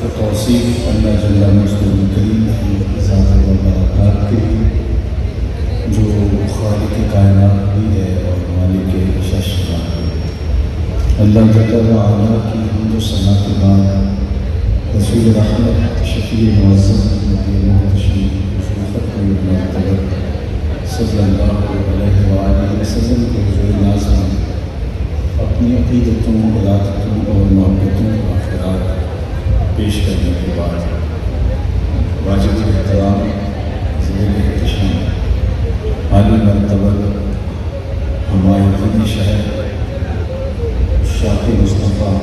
و توصیف اللہ جل مجدہ کریم کی ذات و برکات کے لیے جو خالق کائنات بھی ہے اور مالک ششرا ہے۔ اللہ جل وعلا کی حمد و ثنا کے بعد رسول رحمت شفیع معظم نبی محتشم ختم المرتبہ صلی اللہ علیہ وآلہ وسلم کے حضور ناظر میں اپنی عقیدتوں، ارادتوں اور محبتوں کا خراج پیش کرنے کے بعد واجب احترام ذیل احتشام عالی مرتبہ ہمارے شہر شاہ مصطفیٰ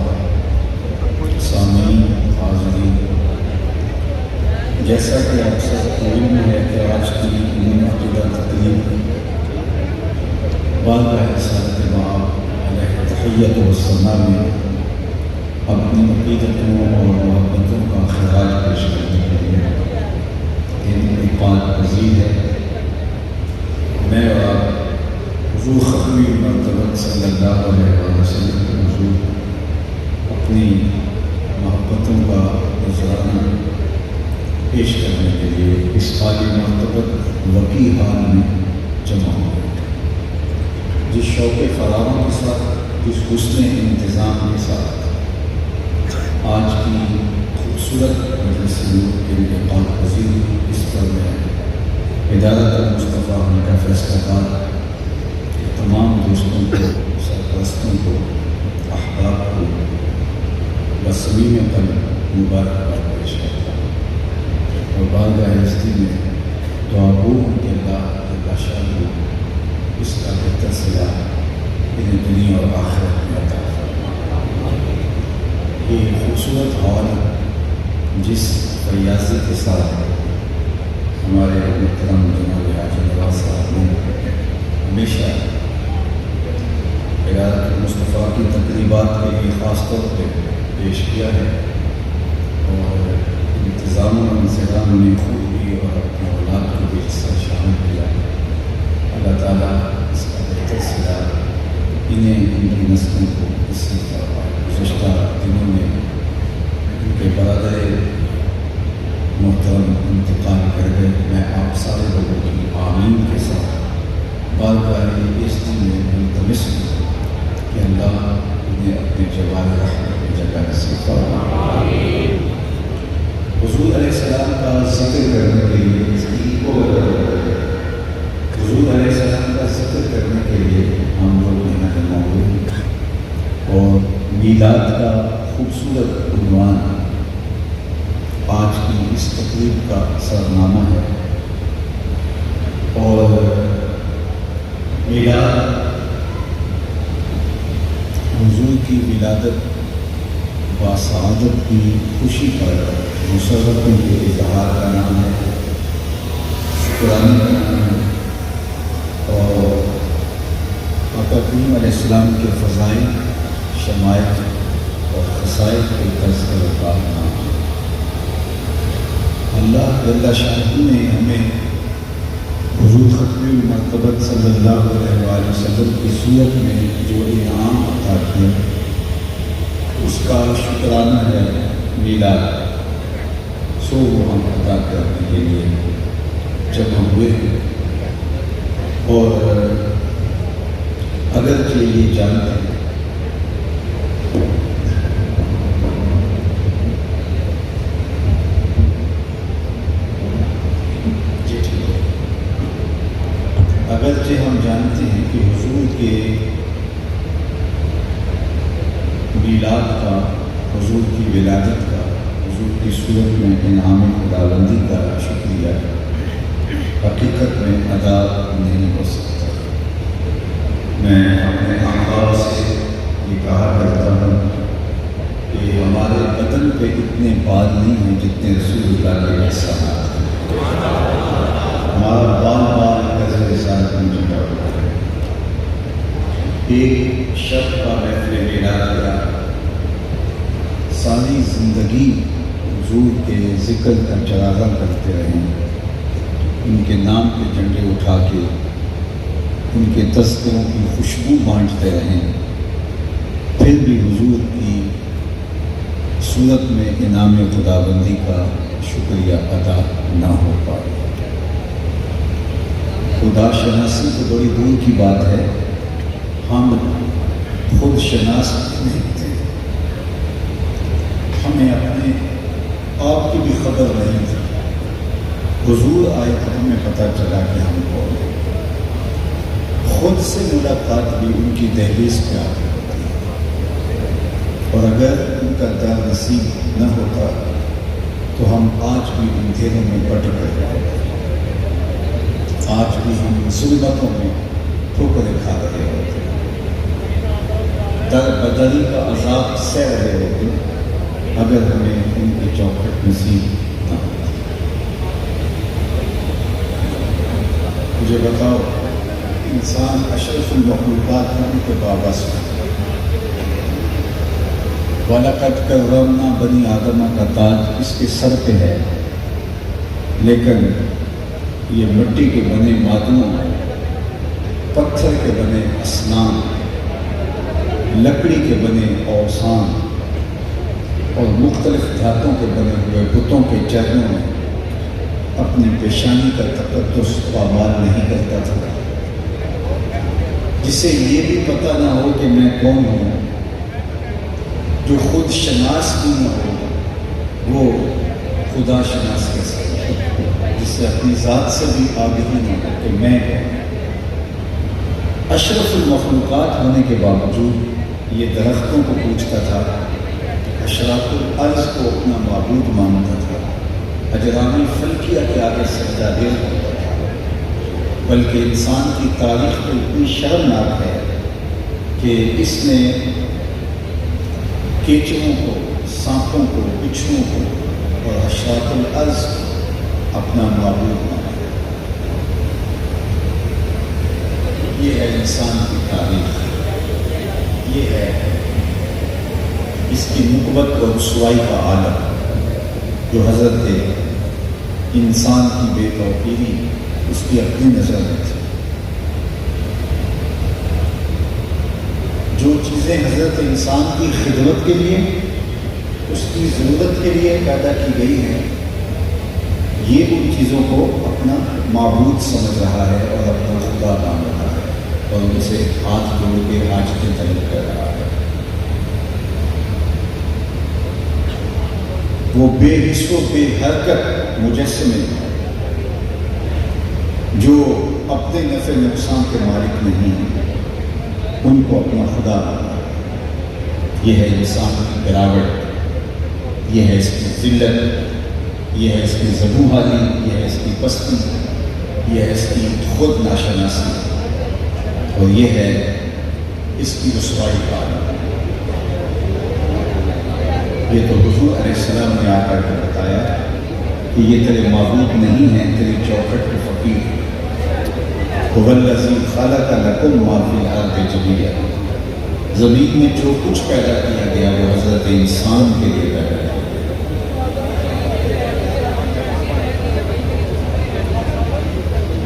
سامعین حاضرین، جیسا کہ آپ سب کو علم ہے کہ آج کی منعقدہ تقریب بارگاہ رسالت مآب علیہ تحیت و ثنا میں اپنی عقیدتوں اور محبتوں کا خراج پیش کرنے کے لیے ان پانچ پذیر ہے۔ میں اور آپ حضور ختم المرتبہ صلی اللہ علیہ وسلم کے حضور اپنی محبتوں کا نذرانہ پیش کرنے کے لیے اس عالی مرتبہ وقی حال میں جمع ہوئے، جس شوق فراوان کے ساتھ، جس حسن انتظام کے ساتھ آج کی خوبصورت مجلس نور کے انعقاد پذیر اس پر میں ادارت مصطفیٰ ان کا فیصلہ کار تمام دوستوں کو، سرپرستوں کو، احباب کو بصمیم قلب مبارکباد پیش کرتا ہوں اور بارگاہ ہستی میں دعا گو کہ اللہ شاہ کو اس کا بہتر صلاح انہیں دنیا اور آخرت میں عطا فرمائے۔ یہ خوبصورت ہال جس فیاضی کے ساتھ ہمارے محترم جناب حاجی نواز صاحب نے ہمیشہ ادارت مصطفیٰ کی تقریبات کے لیے خاص طور پہ پیش کیا ہے اور انتظام و انسجام نے خوبی اور اپنے اولاد کو بھی حصہ شامل کیا ہے۔ اللہ تعالیٰ اس کا بہتر صلاح انہیں ان کی نسلوں کو نصیب فرمائے۔ گزشتہ دنوں میں ان کے برادر محترم انتقال کر گئے۔ میں آپ سارے لوگوں کی آمین کے ساتھ بارگاہ اس دن میں ملتمس ہوں کہ اللہ انہیں اپنے جوال رحمت کی جگہ نصیب فرمائے۔ حضور علیہ السلام کا ذکر کرنے کے لیے حضور علیہ السلام کا ذکر کرنے کے لیے ہم لوگ یہاں جمع ہوئے اور میلاد کا خوبصورت عنوان آج کی اس تقریب کا سرنامہ ہے اور میلاد حضور کی ولادت و سعادت کی خوشی پر مسرتوں کے اظہار کا نام ہے، شکرانے کا نام ہے اور آقا کریم علیہ السلام کے فضائل، شمائل اور خصائل کے تذکرہ کا نام ہے۔ اللہ جل شاہ نے ہمیں حضور ختم المرتبہ صلی اللہ علیہ وآلہ وسلم کی صورت میں جو انعام عطا کیا اس کا شکرانہ ہے میلاد، سو وہ ہم ادا کرنے کے لیے جمع ہوئے ہیں۔ اور اگرچہ یہ جانتے ہیں اگرچہ ہم جانتے ہیں کہ حضور کے میلاد کا، حضور کی ولادت کا، حضور کی صورت میں انعام خداوندی کا شکریہ حقیقت میں ادا نہیں ہو سکتا۔ میں اپنے آقا سے یہ کہا کرتا ہوں کہ ہمارے بدن پہ اتنے بال نہیں ہیں جتنے رسول اللہ کے احسانات ہیں۔ ہمارا بال قدر رسالت میں جڑا ہوا ہے۔ ایک شب کا محفل میلاد کیا، ساری زندگی حضور کے ذکر کا چراغاں کرتے رہے، ان کے نام کے جھنڈے اٹھا کے ان کے تذکروں کی خوشبو بانٹتے رہیں، پھر بھی حضور کی صورت میں انعام خداوندی کا شکریہ ادا نہ ہو پائے۔ خدا شناسی تو بڑی دور کی بات ہے، ہم خود شناس نہیں تھے، ہمیں اپنے آپ کی بھی خبر نہیں تھی۔ حضور آئے تو ہمیں پتہ چلا کہ ہم کون ہیں۔ خود سے ملاقات بھی ان کی دہلیز پہ آ کے ہوتی ہے، اور اگر ان کا در نصیب نہ ہوتا تو ہم آج بھی اندھیروں میں بٹ گئے ہوتے، آج بھی ہم ظلمتوں میں ٹھوکریں کھا رہے ہوتے، در بدری کا عذاب سہ رہے ہوتے اگر ہمیں ان کی چوکھٹ نصیب نہ ہوتی۔ مجھے بتاؤ، انسان اشرف المخلوقات ہونے کے باوجود وَلَقَدْ كَرَّمْنَا بنی آدمہ کا تاج اس کے سر پہ ہے، لیکن یہ مٹی کے بنے مادوں، پتھر کے بنے اصنام، لکڑی کے بنے اوثان اور مختلف دھاتوں کے بنے ہوئے بتوں کے چرنوں میں اپنی پیشانی کا تقدس پامال نہیں کرتا تھا، جسے یہ بھی پتہ نہ ہو کہ میں کون ہوں، جو خود شناس بھی نہ ہو وہ خدا شناس کیسے ہے، جسے اپنی ذات سے بھی آگاہی نہ ہو کہ میں کون۔ اشرف المخلوقات ہونے کے باوجود یہ درختوں کو پوچھتا تھا، اشراف الارض کو اپنا معبود مانتا تھا، اجرامی فلکیہ کے آگے سجدہ دل ہوتا تھا، بلکہ انسان کی تاریخ تو اتنی شرمناک ہے کہ اس نے کیچڑوں کو، سانپوں کو، بچھوؤں کو اور اشراف الارض کو اپنا معبود مانا۔ یہ ہے انسان کی تاریخ، یہ ہے اس کی نقبت اور رسوائی کا عالم جو حضرت انسان کی بے توقیری اس کی اپنی نظر میں تھی۔ جو چیزیں حضرت انسان کی خدمت کے لیے، اس کی ضرورت کے لیے پیدا کی گئی ہیں، یہ ان چیزوں کو اپنا معبود سمجھ رہا ہے اور اپنا خدا مان رہا ہے اور ان سے ہاتھ جوڑ کے حاجتیں طلب کر رہا ہے۔ وہ بے حس و بے حرکت مجسمے جو اپنے نفع نقصان کے مالک نہیں ہیں، ان کو اپنا خدا بنا۔ یہ ہے انسان کی گراوٹ، یہ ہے اس کی ذلت، یہ ہے اس کی زبوحالی، یہ ہے اس کی پستی، یہ ہے اس کی خود ناشناسی، اور یہ ہے اس کی رسوائی کا عالم۔ یہ تو حضور علیہ السلام نے آ کر کے بتایا کہ یہ تیرے معبود نہیں ہیں، تیری چوکھٹ کے فقیر۔ هُوَ الَّذِي خَلَقَ لَكُم مَّا فِي الْأَرْضِ جَمِيعًا، زمین میں جو کچھ پیدا کیا گیا وہ حضرت انسان کے لیے پیدا کیا گیا۔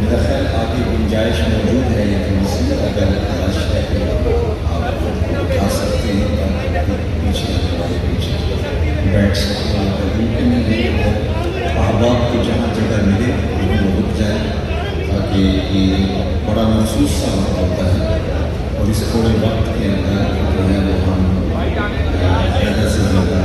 میرا خیال آگے گنجائش موجود ہے، لیکن مسئلہ اگر تلاش ہے کہ آپ اٹھا سکتے ہیں پیچھے بیٹھ سکتے ہیں، احباب کو جہاں جگہ ملے وہ رک جائے، تاکہ یہ بڑا محسوس سا وقت ہوتا ہے، اور اس تھوڑے وقت کے اندر جو ہے وہ ہم زیادہ سے زیادہ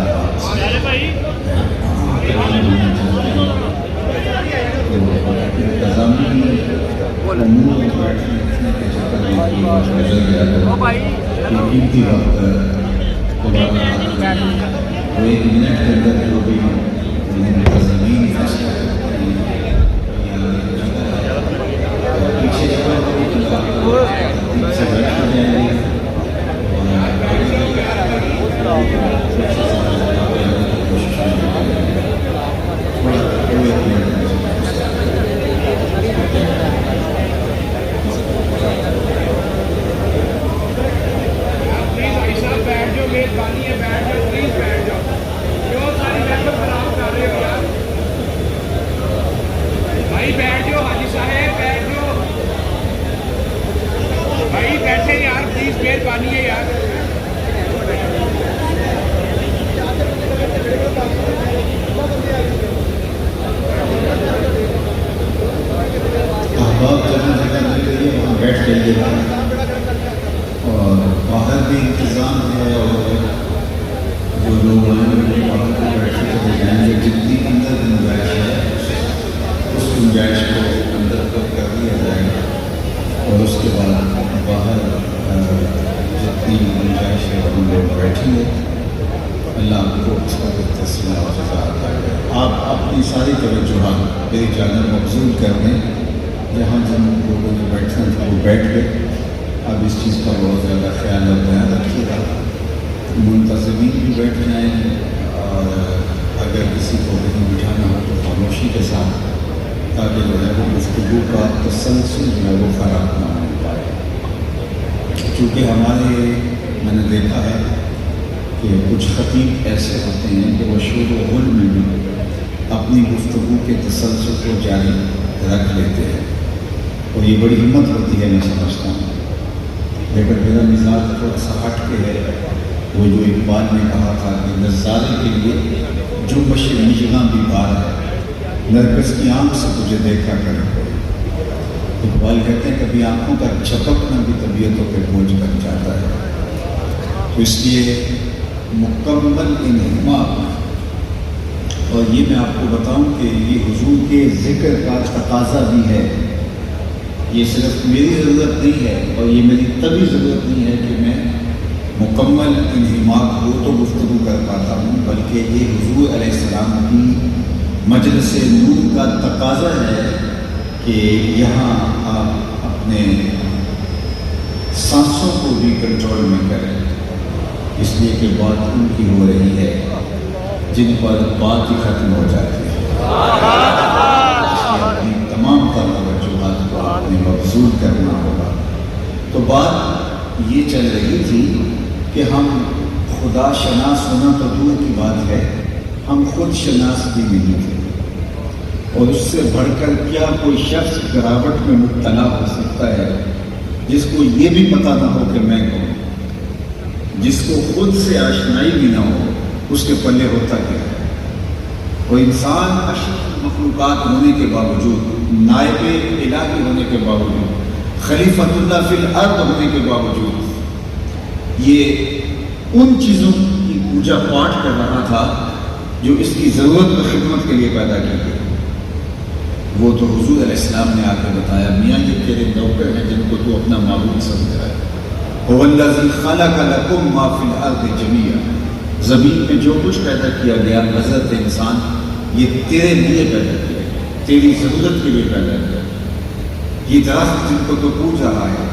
قیمتی وقت وہ ایک منٹ کے اندر جو بھی زمین فیصلہ کرتے ہیں پیچھے سے بیٹھ کر جائیں گے بیٹھ جاؤ، میزبانی ہے، بیٹھ جاؤ، پلیز بیٹھ جاؤ، جو ساری آپ اپنی ساری توجہات میری جانب مبذول کر دیں. جہاں جن لوگوں نے بیٹھنا تھا وہ بیٹھ گئے. اب اس چیز کا بہت زیادہ خیال اور دھیان رکھیے گا. منتظمین بھی بیٹھ جائیں اور اگر کسی کو نہیں بٹھانا ہو تو خاموشی کے ساتھ, تاکہ جو ہے وہ گفتگو کا تسلسل جو ہے وہ خراب نہ ہو پائے. چونکہ ہمارے میں نے دیکھا ہے کہ کچھ خطیب ایسے ہوتے ہیں کہ وہ شور و غل میں بھی اپنی گفتگو کے تسلسل کو جاری رکھ لیتے ہیں, اور یہ بڑی ہمت ہوتی ہے میں سمجھتا ہوں. لیکن میرا مزاج تھوڑا سا ہٹ کے ہے. وہ جو اقبال نے کہا تھا کہ نظارے کے لیے جو بشر نشاں بھی بار ہے, نرگس کی آنکھ سے تجھے دیکھا کرے. اقبال کہتے ہیں کبھی آنکھوں کا چپکنا بھی طبیعتوں پہ بوجھ بن جاتا ہے. تو اس لیے مکمل انہماک, اور یہ میں آپ کو بتاؤں کہ یہ حضور کے ذکر کا تقاضا بھی ہے. یہ صرف میری ضرورت نہیں ہے اور یہ میری طبی ضرورت نہیں ہے کہ میں مکمل انہماک ہو تو گفتگو کر پاتا ہوں, بلکہ یہ حضور علیہ السلام کی مجلس نور کا تقاضا ہے کہ یہاں آپ اپنے سانسوں کو بھی کنٹرول میں کریں, اس لیے کہ بات ان کی ہو رہی ہے جن پر بات ہی ختم ہو جاتی ہے. اس لیے اپنی تمام توجہات کو آپ نے مبذول کرنا ہوگا. تو بات یہ چل رہی تھی کہ ہم خدا شناس ہونا تو دور کی بات ہے, ہم خود شناس بھی نہیں تھے. اور اس سے بڑھ کر کیا کوئی شخص گراوٹ میں مبتلا ہو سکتا ہے جس کو یہ بھی پتہ نہ ہو کہ میں کون, جس کو خود سے آشنائی بھی نہ ہو, اس کے پلے ہوتا کیا ہے. وہ انسان اشرف مخلوقات ہونے کے باوجود, نائب الہی ہونے کے باوجود, خلیفۃ اللہ فی الارض ہونے کے باوجود یہ ان چیزوں کی پوجا پاٹ کر رہا تھا جو اس کی ضرورت و خدمت کے لیے پیدا کی گئی. وہ تو حضور علیہ السلام نے آ کے بتایا, میاں یہ تیرے نوکر ہیں جن کو تو اپنا معبود سمجھ رہا ہے. هو الذی خلق لکم ما فی الارض جمیعا, زمین میں جو کچھ پیدا کیا گیا حضرت انسان یہ تیرے لیے پیدا کیا, تیری ضرورت کے لیے پیدا کیا. یہ درخت جن کو تو پوج رہا ہے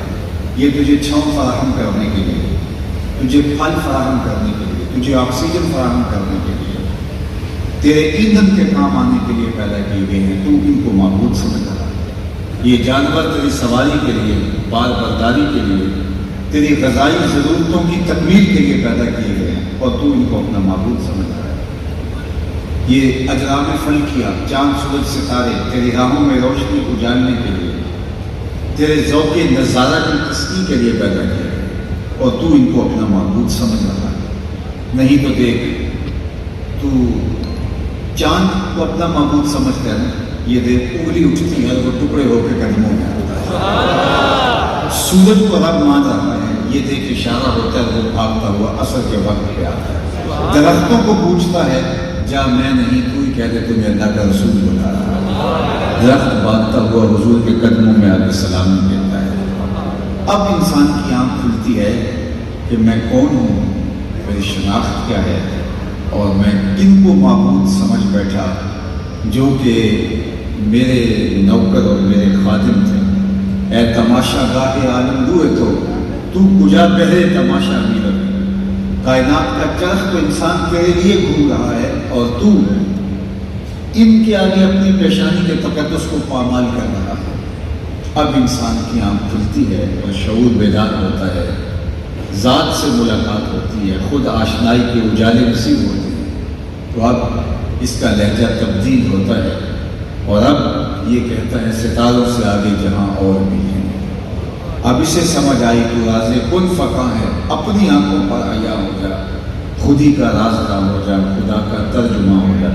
یہ تجھے چھاؤں فراہم کرنے کے لیے, تجھے پھل فراہم کرنے کے لیے, تجھے آکسیجن فراہم کرنے کے لیے, تیرے ایندھن کے کام آنے کے لیے پیدا کیے گئے ہیں. تو ان کو معبود سمجھ رہا ہے. یہ جانور تیری سواری کے لیے, بال برداری کے لیے, تیری غذائی ضرورتوں کی تکمیل کے لیے پیدا کیے گئے ہیں, اور تو ان کو اپنا معبود سمجھ رہا ہے. یہ اجرام فلکیہ, چاند سورج ستارے تیری راہوں میں روشنی اجالنے کے لیے, تیرے ذوق نظارہ کی تسکین کے لیے پیدا کیا ہے, اور تو ان کو اپنا معبود سمجھ رہا ہے. نہیں تو دیکھ, تو چاند کو اپنا معبود سمجھ کر یہ دیکھ انگلی اٹھتی ہے وہ ٹکڑے ہو کے قدموں میں آتا ہے. سورج کو رب مان رہا ہے, یہ دیکھ اشارہ ہوتا ہے وہ بھاگتا ہوا اثر کے وقت پہ آتا ہے. درختوں کو پوچھتا ہے جا میں نہیں, تو ہی کہہ دے تمہیں اللہ کا رسول بلا رہا ہے. درخت بھاگتا ہوا حضور کے قدموں میں آ کے سلامی دیتا ہے. اب انسان کی آنکھ کھلتی ہے کہ میں کون ہوں, میری شناخت کیا ہے, اور میں کن کو معبود سمجھ بیٹھا جو کہ میرے نوکر اور میرے خادم تھے. اے تماشا گاہ عالم روئے تو کجا پہلے تماشا بھی رہے. کائنات کا چرخ تو انسان تیرے لیے گھوم رہا ہے, اور تو ان کے آگے اپنی پیشانی کے تقدس کو پامال کر رہا ہے. اب انسان کی آنکھ کھلتی ہے اور شعور بیدار ہوتا ہے, ذات سے ملاقات ہوتی ہے, خود آشنائی کے اجالے نصیب ہوتے ہیں. تو اب اس کا لہجہ تبدیل ہوتا ہے, اور اب یہ کہتا ہے ستاروں سے آگے جہاں اور بھی ہیں. اب اسے سمجھ آئی تو راز کن فقاں ہے, اپنی آنکھوں پر عیا ہو جا, خود ہی کا رازدار ہو جا, خدا کا ترجمہ ہو جا,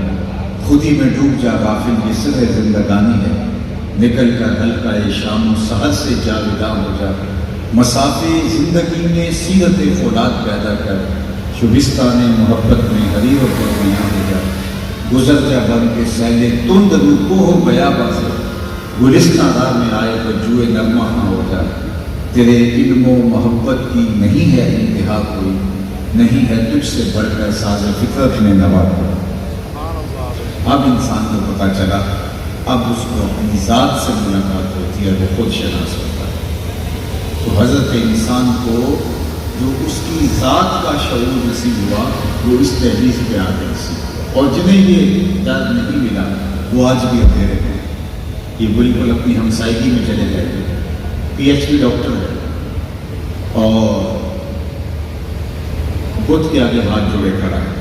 خود ہی میں ڈوب جا غافل, یہ سر زندگانی ہے. نکل کر حلقہ شام و سحر سے جاویداں ہو جا, مسافے زندگی میں سیرت فولاد پیدا کر, شبستان محبت میں حریر و پرمیاں ہو جا. گزر جا بن کے سیلے تند روپو ہو گیا بازے, گلستہ راہ میں آئے تو جوئے نغمہ ہو جا. تیرے علم و محبت کی نہیں ہے انتہا کوئی, نہیں ہے تجھ سے بڑھ کر ساز فطرت میں نوا کوئی. اب انسان کو پتہ چلا، اب اس کو اپنی ذات سے ملاقات ہوتی ہے، وہ خود شناس ہوتا ہے۔ تو حضرت انسان کو جو اس کی ذات کا شعور نصیب ہوا وہ اس تحریف پہ آ کے نصیب ہوا، اور جنہیں یہ درد نہیں ملا وہ آج بھی اندھیرے ہیں۔ یہ بالکل اپنی ہمسائیگی میں چلے گئے تھے، پی ایچ ڈی ڈاکٹر ہے اور بدھ کے آگے ہاتھ جوڑے کھڑا ہے۔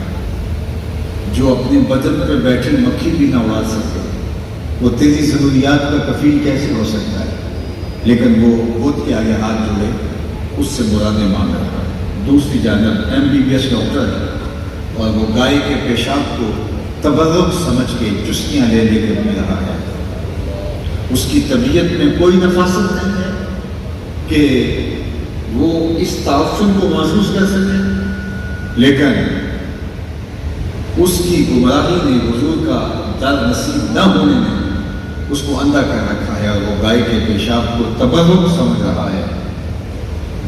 جو اپنے بدن پہ بیٹھی مکھی بھی نہ اڑا سکے وہ تیری ضروریات کا کفیل کیسے ہو سکتا ہے؟ لیکن وہ بدھ کے آگے ہاتھ جوڑے اس سے مرادیں مانگ رہا ہے۔ دوسری جانب M B B S doctor ہے اور وہ گائے کے پیشاب کو تبرک سمجھ کے چسکیاں لے لے کے پی رہا ہے۔ اس کی طبیعت میں کوئی نفاست نہیں ہے کہ وہ اس تعفن کو محسوس کر سکے، لیکن اس کی گمراہی نے، حضور کا در نصیب نہ ہونے نے اس کو اندھا کر رکھا ہے اور وہ گائے کے پیشاب کو تبرک سمجھ رہا ہے۔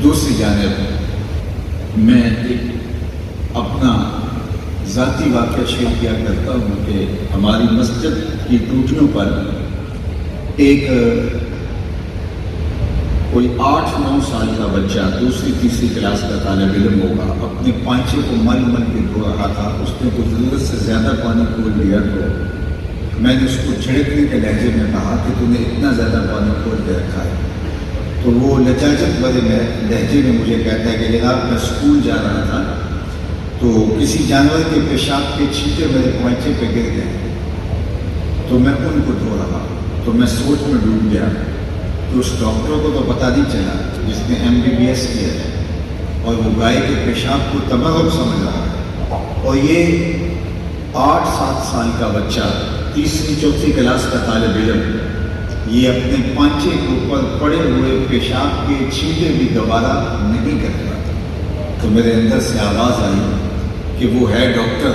دوسری جانب میں ایک اپنا ذاتی واقعہ شیئر کیا کرتا ہوں کہ ہماری مسجد کی ٹوٹیوں پر ایک کوئی 8-9 سال کا بچہ، دوسری تیسری کلاس کا طالب علم ہوگا، اپنے پانچے کو مل مل کے دھو رہا تھا۔ اس نے کچھ ضرورت سے زیادہ پانی کھول لیا تو میں نے اس کو چھڑکنے کے لہجے میں کہا کہ تو نے اتنا زیادہ پانی کھول کے رکھا ہے۔ تو وہ لچاجت بھرے لہجے میں مجھے کہتا ہے کہ جناب میں اسکول جا رہا تھا تو کسی جانور کے پیشاب کے چھینٹے میرے پانچے پہ گر گئے تو میں ان کو دھو رہا، تو میں سوچ میں ڈوب گیا کہ اس ڈاکٹر کو تو پتہ نہیں چلا جس نے ایم بی بی ایس کیا ہے اور وہ گائے کے پیشاب کو تبرک سمجھ رہا ہے، اور یہ 8-7 سال کا بچہ، تیسری چوتھی کلاس کا طالب علم، یہ اپنے پانچے کے اوپر پڑے ہوئے پیشاب کے چھینٹے بھی دوبارہ نہیں کر رہا تھا۔ تو میرے اندر سے آواز آئی کہ وہ ہے ڈاکٹر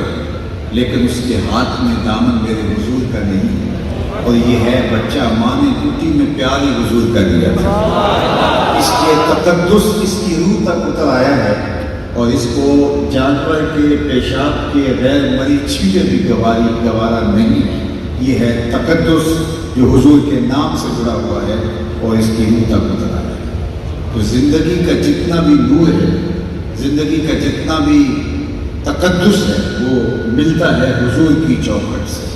لیکن اس کے ہاتھ میں دامن میرے حضور کا نہیں، اور یہ ہے بچہ ماں نے ٹوٹی میں پیار ہی حضور کا دیا تھا۔ اس کے تقدس اس کی روح تک اتر آیا ہے اور اس کو جانور کے پیشاب کے غیر مری چھینٹے بھی گوارا نہیں۔ یہ ہے تقدس جو حضور کے نام سے جڑا ہوا ہے اور اس کی روح تک اتر آیا ہے۔ تو زندگی کا جتنا بھی نور ہے، زندگی کا جتنا بھی تقدس ہے، وہ ملتا ہے حضور کی چوکھٹ سے،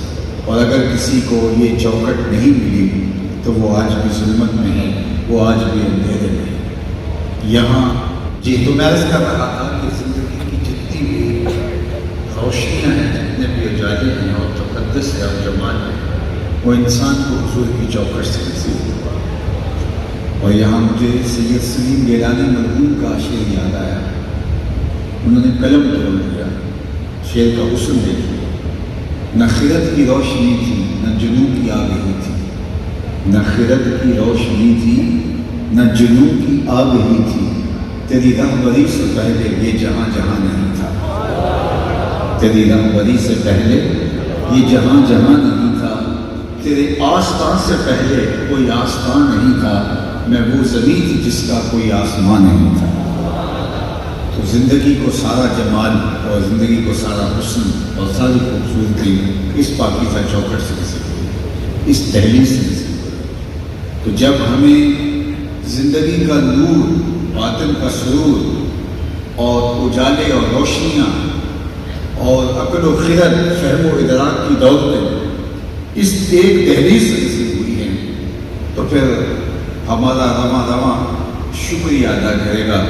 اور اگر کسی کو یہ چوکھٹ نہیں ملی تو وہ آج بھی ظلمت میں ہے، وہ آج بھی اندھیرے میں ہے۔ یہاں تو میں عرض کر رہا تھا کہ زندگی کی جتنی بھی روشنیاں ہیں، جتنے بھی اجالے ہیں اور تقدس ہے اور جمال ہے، وہ انسان کو حضور کی چوکھٹ سے نصیب ہوا۔ اور یہاں مجھے سید سلیم گیلانی مرحوم کا شعر یاد آیا۔ انہوں نے قلم توڑ دیا، شعر کا حسن دیکھیے۔ نہ خرد کی روشنی تھی نہ جنون کی آگہی تھی، نہ خرد کی روشنی تھی نہ جنون کی آگہی تھی، تیری رہبری سے پہلے یہ جہاں جہاں نہیں تھا، تیری رہبری سے پہلے یہ جہاں جہاں نہیں تھا، تیرے آستان سے پہلے کوئی آستان نہیں تھا، میں وہ زمین تھی جس کا کوئی آسمان نہیں تھا۔ تو زندگی کو سارا جمال اور زندگی کو سارا حسن اور ساری خوبصورتی اس پاکیزہ چوکھٹ سے نصیب ہوئی، اس دہلیز سے نصیب ہوئی۔ تو جب ہمیں زندگی کا نور، باطن کا سرور اور اجالے اور روشنیاں اور عقل و خرد، فہم و ادراک کی دولتیں اس ایک دہلیز سے نصیب ہوئی ہیں، تو پھر ہمارا رواں شکریہ ادا کرے گا،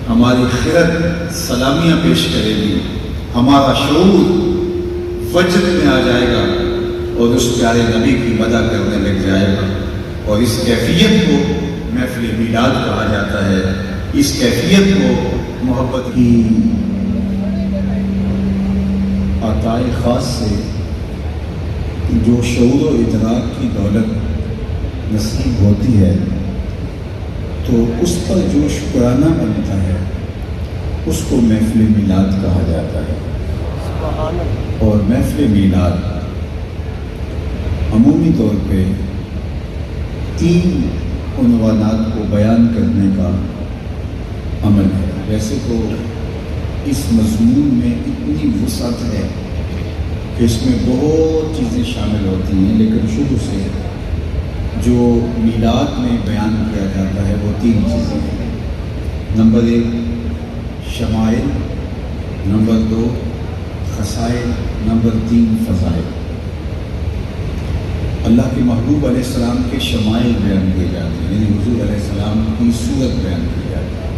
ہماری خرد سلامیاں پیش کرے گی، ہمارا شعور وجد میں آ جائے گا اور اس پیارے نبی کی مدح کرنے لگ جائے گا، اور اس کیفیت کو محفل میلاد کہا جاتا ہے۔ اس کیفیت کو محبت کی عطائے خاص سے جو شعور و ادراک کی دولت نصیب ہوتی ہے تو اس پر جو شکرانہ بنتا ہے اس کو محفل میلاد کہا جاتا ہے۔ اور محفل میلاد عمومی طور پہ 3 عنوانات کو بیان کرنے کا عمل ہے۔ ویسے تو اس مضمون میں اتنی وسعت ہے کہ اس میں بہت چیزیں شامل ہوتی ہیں، لیکن شروع سے جو میلاد میں بیان کیا جاتا ہے وہ 3 چیزیں ہیں۔ نمبر 1 شمائل، نمبر 2 خصائل، نمبر 3 فضائل۔ اللہ کے محبوب علیہ السلام کے شمائل بیان کیے جاتے ہیں، یعنی حضور علیہ السلام کی صورت بیان کی جاتی ہے،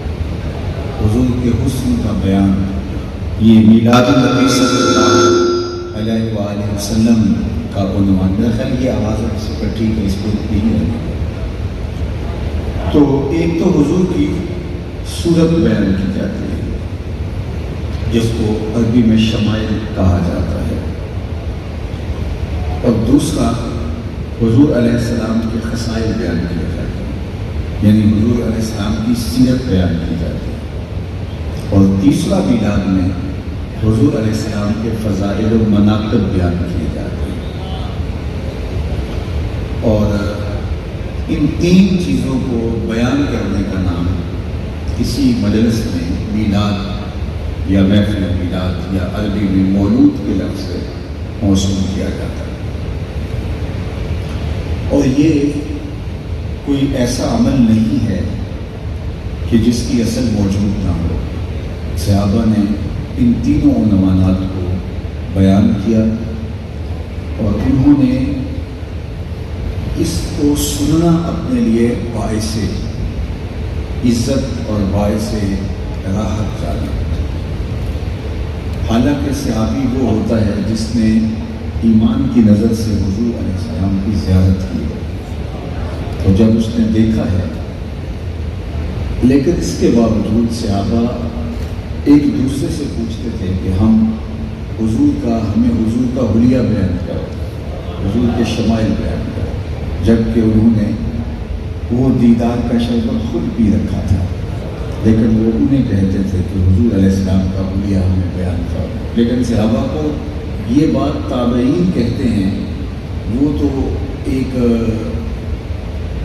حضور کے حسن کا بیان۔ یہ میلاد النبی صلی اللہ علیہ وآلہ وسلم کا عنوان، میرا خیال یہ آواز ہے اس پر ٹھیک ہے، اس کو نہیں ہے۔ تو ایک تو حضور کی صورت بیان کی جاتی ہے جس کو عربی میں شمائل کہا جاتا ہے، اور دوسرا حضور علیہ السلام کے خصائل بیان کیے جاتے ہیں، یعنی حضور علیہ السلام کی سیرت بیان کی جاتی ہے، اور تیسرا میلاد میں حضور علیہ السلام کے فضائل و مناقب بیان کیے جاتے ہیں۔ اور ان 3 چیزوں کو بیان کرنے کا نام کسی مجلس میں میلاد یا محفل میلاد یا عربی میں مولود کے لفظ سے موسوم کیا جاتا ہے۔ اور یہ کوئی ایسا عمل نہیں ہے کہ جس کی اصل موجود نہ ہو۔ صحابہ نے ان تینوں عنوانات کو بیان کیا اور انہوں نے اس کو سننا اپنے لیے باعث عزت اور باعث راحت جانا۔ حالانکہ صحابی وہ ہوتا ہے جس نے ایمان کی نظر سے حضور علیہ السلام کی زیارت کی ہے، تو جب اس نے دیکھا ہے، لیکن اس کے باوجود صحابہ ایک دوسرے سے پوچھتے تھے کہ ہمیں حضور کا حلیہ بیان کرو، حضور کے شمائل بیان کرو، جبکہ انہوں نے وہ دیدار کا شربت خود پی رکھا تھا، لیکن وہ انہیں کہتے تھے کہ حضور علیہ السلام کا حلیہ ہمیں بیان کرو۔ لیکن صحابہ کو یہ بات تابعین کہتے ہیں، وہ تو ایک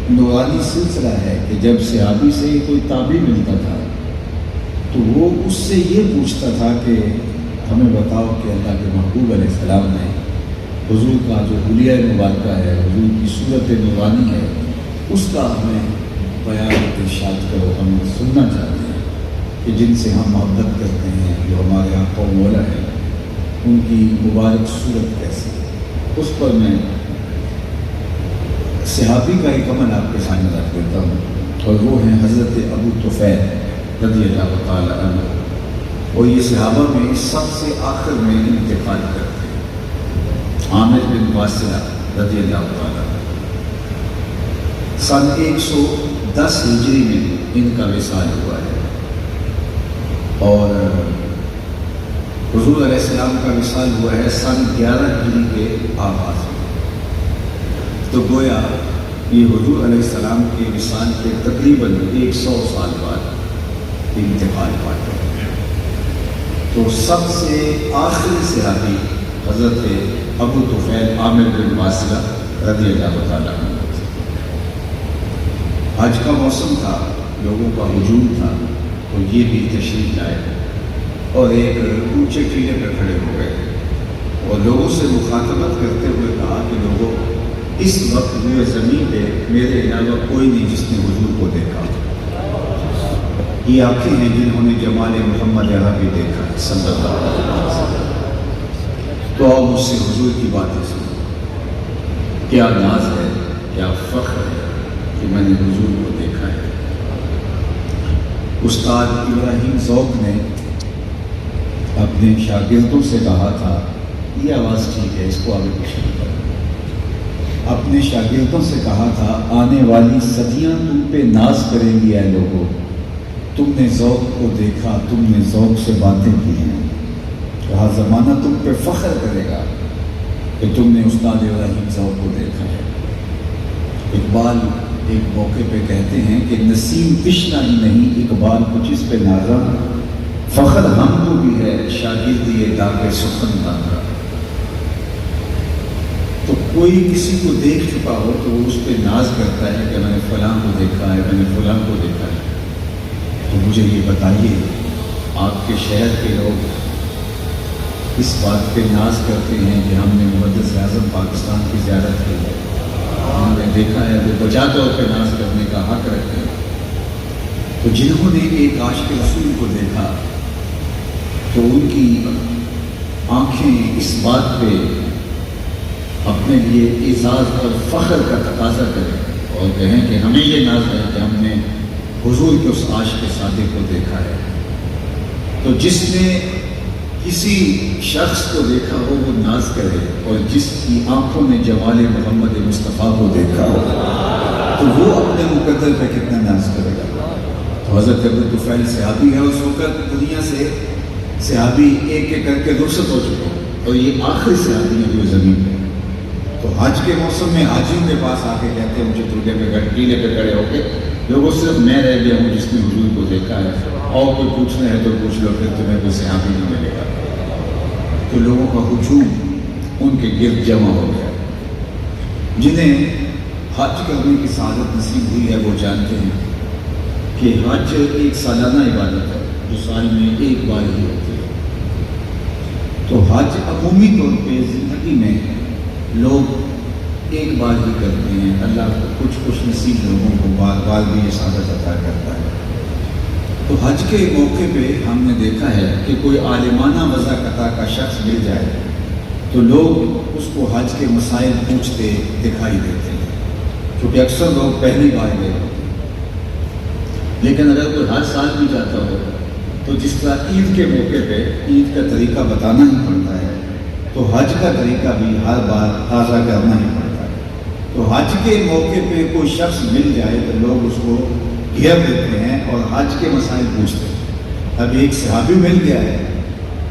نورانی سلسلہ ہے کہ جب صحابی سے کوئی تابعی ملتا تھا تو وہ اس سے یہ پوچھتا تھا کہ ہمیں بتاؤ کہ اللہ کے محبوب علیہ السلام نے حضور کا جو حلیہ مبارکہ ہے، حضور کی صورت نورانی ہے، اس کا ہمیں بیان ارشاد کرو، ہم سننا چاہتے ہیں کہ جن سے ہم محبت کرتے ہیں، جو ہمارے آقا و مولا ہیں، ان کی مبارک صورت کیسی ہے۔ اس پر میں صحابی کا ایک عمل آپ کے سامنے رکھ دیتا ہوں، اور وہ ہیں حضرت ابو طفیل رضی اللہ تعالیٰ عنہ، اور یہ صحابہ میں سب سے آخر میں انتقال کرتے ہیں۔ عامر بن واصلہ رضی اللہ تعالیٰ عنہ، سن 110 ہجری میں ان کا وصال ہوا ہے، اور حضور علیہ السلام کا وصال ہوا ہے سن 11 ہجری کے آغاز میں، تو گویا یہ حضور علیہ السلام کے وصال کے تقریباً 100 سال بعد انتقال پاتے ہیں۔ تو سب سے آخری صحابی حضرت ابو طفیل عامر بن واصلہ رضی اللہ تعالیٰ عنہ۔ حج کا موسم تھا، لوگوں کا ہجوم تھا، تو یہ بھی تشریف لائے اور ایک اونچے ٹیلے پر کھڑے ہو گئے اور لوگوں سے مخاطبت کرتے ہوئے کہا کہ لوگوں، اس وقت میرے زمین پہ میرے علاوہ کوئی نہیں جس نے حضور کو دیکھا۔ یہ آنکھیں ہیں جنہوں نے جمال محمد عربی دیکھا صلی اللہ علیہ وسلم۔ تو آپ مجھ سے حضور کی باتیں سنو، کیا ناز ہے، کیا فخر ہے کہ میں نے حضور کو دیکھا ہے۔ استاد ابراہیم ذوق نے اپنے شاگردوں سے کہا تھا، یہ آواز ٹھیک ہے، اس کو آگے پیچھے کریں، اپنے شاگردوں سے کہا تھا، آنے والی صدیاں تم پہ ناز کریں گی اے لوگوں، تم نے ذوق کو دیکھا، تم نے ذوق سے باتیں کی ہیں۔ کہا زمانہ تم پہ فخر کرے گا کہ تم نے استاد ابراہیم ذوق کو دیکھا ہے۔ اقبال ایک موقع پہ کہتے ہیں کہ نسیم تشنا ہی نہیں، اقبال کچھ اس پہ نازا، فخر ہم کو بھی ہے شاگردی داغ سخن داغا۔ تو کوئی کسی کو دیکھ چکا ہو تو وہ اس پہ ناز کرتا ہے کہ میں نے فلاں کو دیکھا ہے، میں نے فلاں کو دیکھا ہے۔ تو مجھے یہ بتائیے، آپ کے شہر کے لوگ اس بات پہ ناز کرتے ہیں کہ ہم نے مقدس اعظم پاکستان کی زیارت کی ہے. ہم نے دیکھا ہے وہ بجا طور پہ ناز کرنے کا حق رکھتے ہیں. تو جنہوں نے ایک عاشق رسول کو دیکھا تو ان کی آنکھیں اس بات پہ اپنے لیے اعزاز اور فخر کا تقاضا کریں اور کہیں کہ ہمیں یہ ناز ہے کہ ہم نے حضور کے اس عاشق صادق کو دیکھا ہے. تو جس نے کسی شخص کو دیکھا ہو وہ ناز کرے، اور جس کی آنکھوں نے جمال محمد مصطفیٰ کو دیکھا ہو تو وہ اپنے مقدر پہ کتنا ناز کرے گا. تو حضرت ابو طفیل صحابی ہے، اس وقت دنیا سے صحابی ایک ایک کر کے رخصت ہو چکے اور یہ آخری صحابی ہیں جو زمین پہ. تو حج کے موسم میں حاجیوں کے پاس آ کے کہتے ہیں مجھے ترگے پہ ٹیلے پہ کھڑے ہو کے لوگوں صرف میں رہ گیا ہوں جس نے حضور کو دیکھا ہے، اور کوئی پوچھنا ہے تو پوچھ لو، پھر تمہیں کوئی صحابی نہیں ملے گا. تو لوگوں کا ہجوم ان کے گرد جمع ہو گیا. جنہیں حج کرنے کی سعادت نصیب ہوئی ہے وہ جانتے ہیں کہ حج ایک سالانہ عبادت ہے جو سال میں ایک بار ہی ہوتی ہے. تو حج عمومی طور پہ زندگی میں لوگ ایک بار ہی کرتے ہیں. اللہ کچھ خوش نصیب لوگوں کو بار بار بھی یہ سعادت عطا کرتا ہے. تو حج کے موقع پہ ہم نے دیکھا ہے کہ کوئی عالمانہ وضاحت کا شخص مل جائے تو لوگ اس کو حج کے مسائل پوچھتے دکھائی دیتے ہیں، کیونکہ اکثر لوگ پہلی بار گئے ہوتے ہیں. لیکن اگر کوئی ہر سال بھی جاتا ہو تو جس طرح عید کے موقع پہ عید کا طریقہ بتانا ہی پڑتا ہے تو حج کا طریقہ بھی ہر بار تازہ کرنا ہی پڑتا ہے. تو حج کے موقع پہ کوئی شخص مل جائے تو لوگ اس کو گھیر دیتے ہیں اور حج کے مسائل پوچھتے ہیں. اب ایک صحابی مل گیا ہے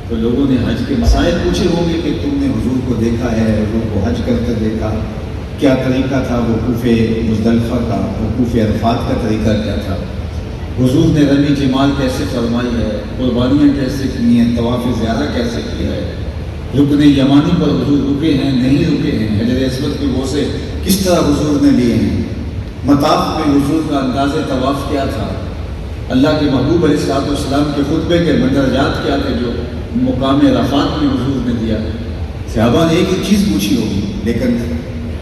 تو لوگوں نے حج کے مسائل پوچھے ہوں گے کہ تم نے حضور کو دیکھا ہے، حضور کو حج کرتے دیکھا، کیا طریقہ تھا وقوف مزدلفہ کا، وقوف عرفات کا طریقہ کیا تھا، حضور نے رمی جمال کیسے فرمائی ہے، قربانیاں کیسے کی ہیں، طواف زیارہ کیسے کیا ہے، رکن یمانی پر حضور رکے ہیں نہیں رکے ہیں، حجر اسود کے بوسے کس طرح حضور نے لیے ہیں، مطاف میں حضور کا انداز طواف کیا تھا، اللہ کے محبوب علیہ السلام کے خطبے کے مندرجات کیا تھے جو مقام رفعت میں حضور نے دیا. صحابہ نے ایک چیز پوچھی ہوگی لیکن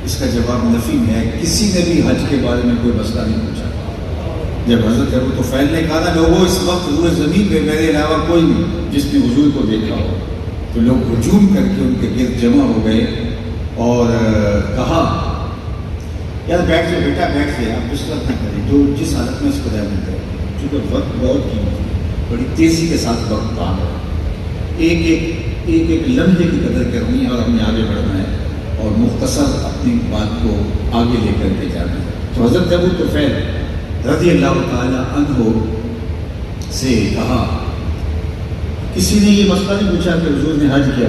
اس کا جواب نفی میں ہے. کسی نے بھی حج کے بارے میں کوئی مسئلہ نہیں پوچھا. جب حضرت ابو طفیل نے کہا نا لوگوں اس وقت حضور زمین پہ میرے علاوہ کوئی نہیں جس نے حضور کو دیکھا ہو، تو لوگ ہجوم کر کے ان کے گرد جمع ہو گئے اور کہا یار بیٹھ جائے بیٹا بیٹھ جائے، آپ بسرت نہ کریں، جو جس حالت میں اس کو جانا کریں. چونکہ وقت بہت قیمتی ہے، بڑی تیزی کے ساتھ وقت کام ہے، ایک لمحے کی قدر کرنی ہے اور ہمیں آگے بڑھنا ہے اور مختصر اپنی بات کو آگے لے کر کے جانا ہے. تو حضرت ابو طفیل رضی اللہ تعالیٰ عنہ سے کہا، کسی نے یہ مسئلہ نہیں پوچھا کہ حضور نے حج کیا